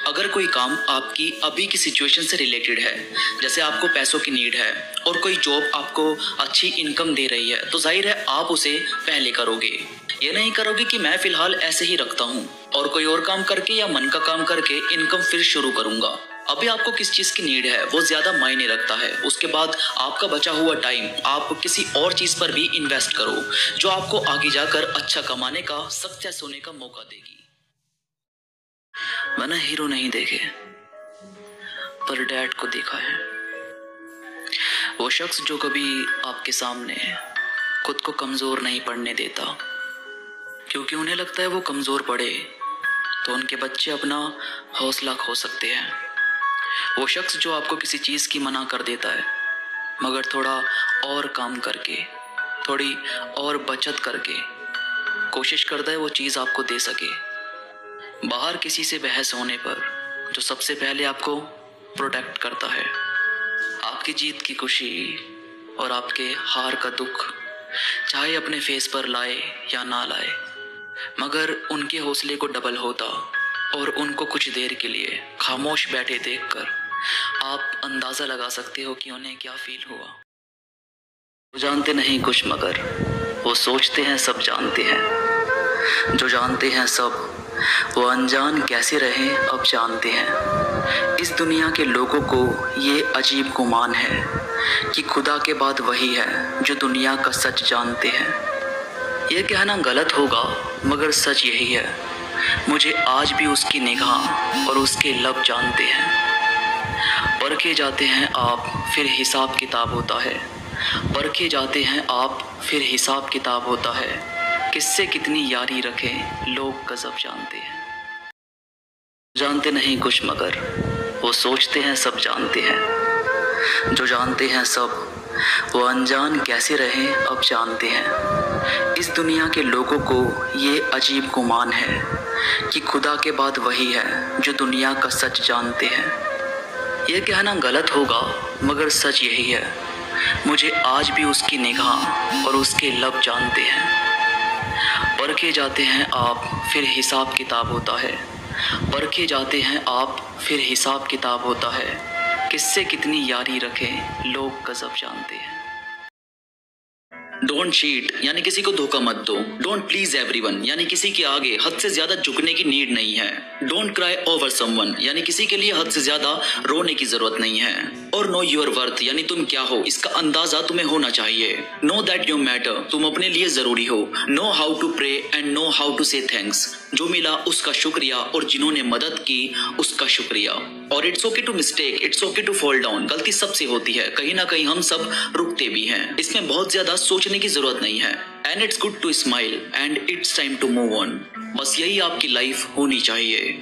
B: अगर कोई काम आपकी अभी की सिचुएशन से रिलेटेड है, जैसे आपको पैसों की नीड है और कोई जॉब आपको अच्छी इनकम दे रही है, तो जाहिर है आप उसे पहले करोगे। ये नहीं करोगे कि मैं फिलहाल ऐसे ही रखता हूँ और कोई और काम करके या मन का काम करके इनकम फिर शुरू करूंगा। अभी आपको किस चीज की नीड है वो ज्यादा मायने रखता है। उसके बाद आपका बचा हुआ टाइम आप किसी और चीज पर भी इन्वेस्ट करो जो आपको आगे जाकर अच्छा कमाने का, सक्सेस होने का मौका देगी।
A: मैंने हीरो नहीं देखे पर डैड को देखा है। वो शख्स जो कभी आपके सामने खुद को कमजोर नहीं पड़ने देता, क्योंकि उन्हें लगता है वो कमजोर पड़े तो उनके बच्चे अपना हौसला खो सकते हैं। वो शख्स जो आपको किसी चीज़ की मना कर देता है, मगर थोड़ा और काम करके, थोड़ी और बचत करके कोशिश करता है वो चीज़ आपको दे सके। बाहर किसी से बहस होने पर जो सबसे पहले आपको प्रोटेक्ट करता है, आपकी जीत की खुशी और आपके हार का दुख चाहे अपने फेस पर लाए या ना लाए, मगर उनके हौसले को डबल होता और उनको कुछ देर के लिए खामोश बैठे देखकर आप अंदाज़ा लगा सकते हो कि उन्हें क्या फील हुआ।
B: वो जानते नहीं कुछ मगर वो सोचते हैं सब जानते हैं। जो जानते हैं सब वो अनजान कैसे रहे अब जानते हैं। इस दुनिया के लोगों को ये अजीब गुमान है कि खुदा के बाद वही है जो दुनिया का सच जानते हैं। ये कहना गलत होगा मगर सच यही है, मुझे आज भी उसकी निगाह और उसके लब जानते हैं। परखे जाते हैं आप फिर हिसाब किताब होता है, परखे जाते हैं आप फिर हिसाब किताब होता है। किससे कितनी यारी रखें लोग गजब जानते हैं।
A: जानते नहीं कुछ मगर वो सोचते हैं सब जानते हैं। जो जानते हैं सब वो अनजान कैसे रहे अब जानते हैं। इस दुनिया के लोगों को ये अजीब गुमान है कि खुदा के बाद वही है जो दुनिया का सच जानते हैं। ये कहना गलत होगा मगर सच यही है, मुझे आज भी उसकी निगाह और उसके लब जानते हैं। परखे जाते हैं आप फिर हिसाब किताब होता है, परखे जाते हैं आप फिर हिसाब किताब होता है। किससे कितनी यारी रखें लोग गजब जानते हैं।
B: डोंट चीट यानी किसी को धोखा मत दो। डोंट प्लीज एवरीवन यानी किसी के आगे हद से ज्यादा झुकने की नीड नहीं है। डोंट क्राई ओवर समवन यानी किसी के लिए हद से ज्यादा रोने की जरूरत नहीं है। और नो योर वर्थ यानी तुम क्या हो इसका अंदाजा तुम्हें होना चाहिए। नो दैट यू मैटर तुम अपने लिए जरूरी हो। Know how to pray and know how to say thanks जो मिला उसका शुक्रिया और जिन्होंने मदद की उसका शुक्रिया। और it's okay to mistake, it's okay to fall down. गलती सबसे होती है, कहीं ना कहीं हम सब रुकते भी हैं। इसमें बहुत ज्यादा सोचने की जरूरत नहीं है। And it's good to smile and it's time to move on. बस यही आपकी लाइफ होनी चाहिए।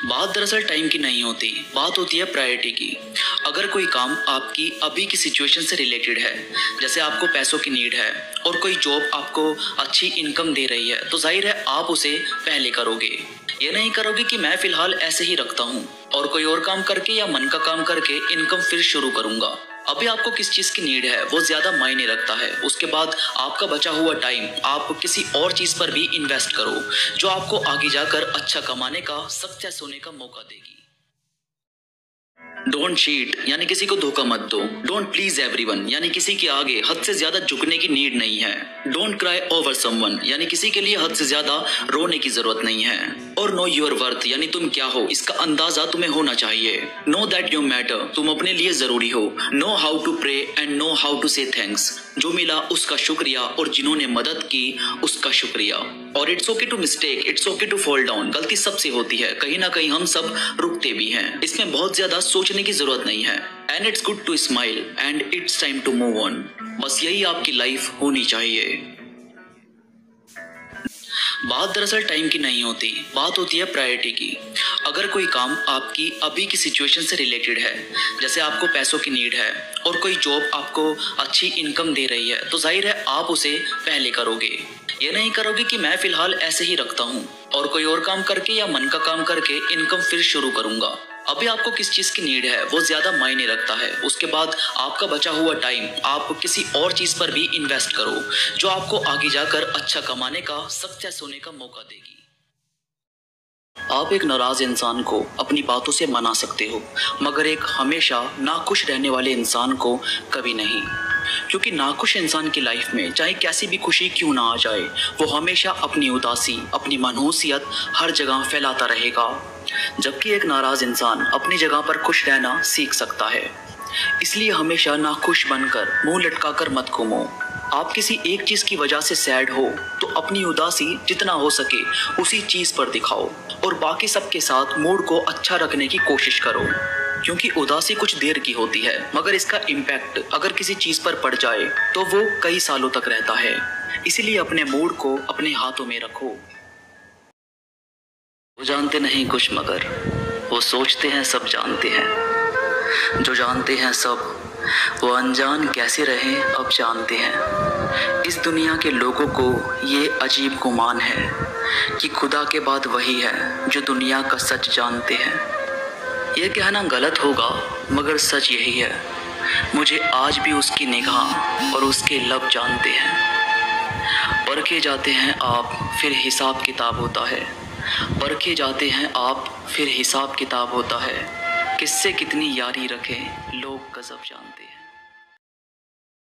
A: बात दरअसल टाइम की नहीं होती, बात होती है प्रायोरिटी की। अगर कोई काम आपकी अभी की सिचुएशन से रिलेटेड है, जैसे आपको पैसों की नीड है और कोई जॉब आपको अच्छी इनकम दे रही है, तो जाहिर है आप उसे पहले करोगे। ये नहीं करोगे कि मैं फिलहाल ऐसे ही रखता हूँ और कोई और काम करके या मन का काम करके इनकम फिर शुरू करूंगा। अभी आपको किस चीज की नीड है वो ज्यादा मायने रखता है। उसके बाद आपका बचा हुआ टाइम आप किसी और चीज पर भी इन्वेस्ट करो जो आपको आगे जाकर अच्छा कमाने का, सक्सेस होने का मौका देगी। डोंट चीट यानी किसी को धोखा मत दो। डोंट प्लीज एवरीवन यानी किसी के आगे हद से ज्यादा झुकने की नीड नहीं है। डोंट क्राई ओवर समवन यानी किसी के लिए हद से ज्यादा रोने की जरूरत नहीं है। और नो योर वर्थ यानी तुम क्या हो इसका अंदाजा तुम्हें होना चाहिए। नो दैट यू मैटर तुम अपने लिए जरूरी हो। Know how to pray and know how to say thanks जो मिला उसका शुक्रिया और जिन्होंने मदद की उसका शुक्रिया। और it's okay to mistake, it's okay to fall down. गलती सबसे होती है, कहीं ना कहीं हम सब रुकते भी हैं। इसमें बहुत ज्यादा सोचने की जरूरत नहीं है। And it's good to smile and it's time to move on. बस यही आपकी लाइफ होनी चाहिए। बात दरअसल टाइम की नहीं होती, बात होती है प्रायोरिटी की। अगर कोई काम आपकी अभी की सिचुएशन से रिलेटेड है, जैसे आपको पैसों की नीड है और कोई जॉब आपको अच्छी इनकम दे रही है, तो जाहिर है आप उसे पहले करोगे। ये नहीं करोगे कि मैं फिलहाल ऐसे ही रखता हूँ और कोई और काम करके या मन का काम करके इनकम फिर शुरू करूंगा। अभी आपको किस चीज की नीड है वो ज्यादा मायने रखता है। उसके बाद आपका बचा हुआ टाइम आप किसी और चीज पर भी इन्वेस्ट करो जो आपको आगे जाकर अच्छा कमाने का, सक्सेस होने का मौका देगी। आप एक नाराज इंसान को अपनी बातों से मना सकते हो, मगर एक हमेशा नाखुश रहने वाले इंसान को कभी नहीं। क्योंकि नाखुश इंसान की लाइफ में चाहे कैसी भी खुशी क्यों ना आ जाए, वो हमेशा अपनी उदासी, अपनी मनहूसियत हर जगह फैलाता रहेगा। जबकि एक नाराज इंसान अपनी जगह पर खुश रहना सीख सकता है। इसलिए हमेशा नाखुश बनकर मुंह लटकाकर मत घूमो। आप किसी एक चीज की वजह से सैड हो तो अपनी उदासी जितना हो सके उसी चीज पर दिखाओ और बाकी सबके साथ मूड को अच्छा रखने की कोशिश करो। क्योंकि उदासी कुछ देर की होती है, मगर इसका इम्पैक्ट अगर किसी चीज पर पड़ जाए तो वो कई सालों तक रहता है। इसलिए अपने मूड को अपने हाथों में रखो।
B: वो जानते नहीं कुछ मगर वो सोचते हैं सब जानते हैं। जो जानते हैं सब वो अनजान कैसे रहे अब जानते हैं। इस दुनिया के लोगों को ये अजीब गुमान है कि खुदा के बाद वही है जो दुनिया का सच जानते हैं। ये कहना गलत होगा मगर सच यही है। मुझे आज भी उसकी निगाह और उसके लब जानते हैं। परखे जाते हैं आप फिर हिसाब किताब होता है। परखे जाते हैं आप फिर हिसाब किताब होता है। किससे कितनी यारी रखें लोग गजब जानते हैं।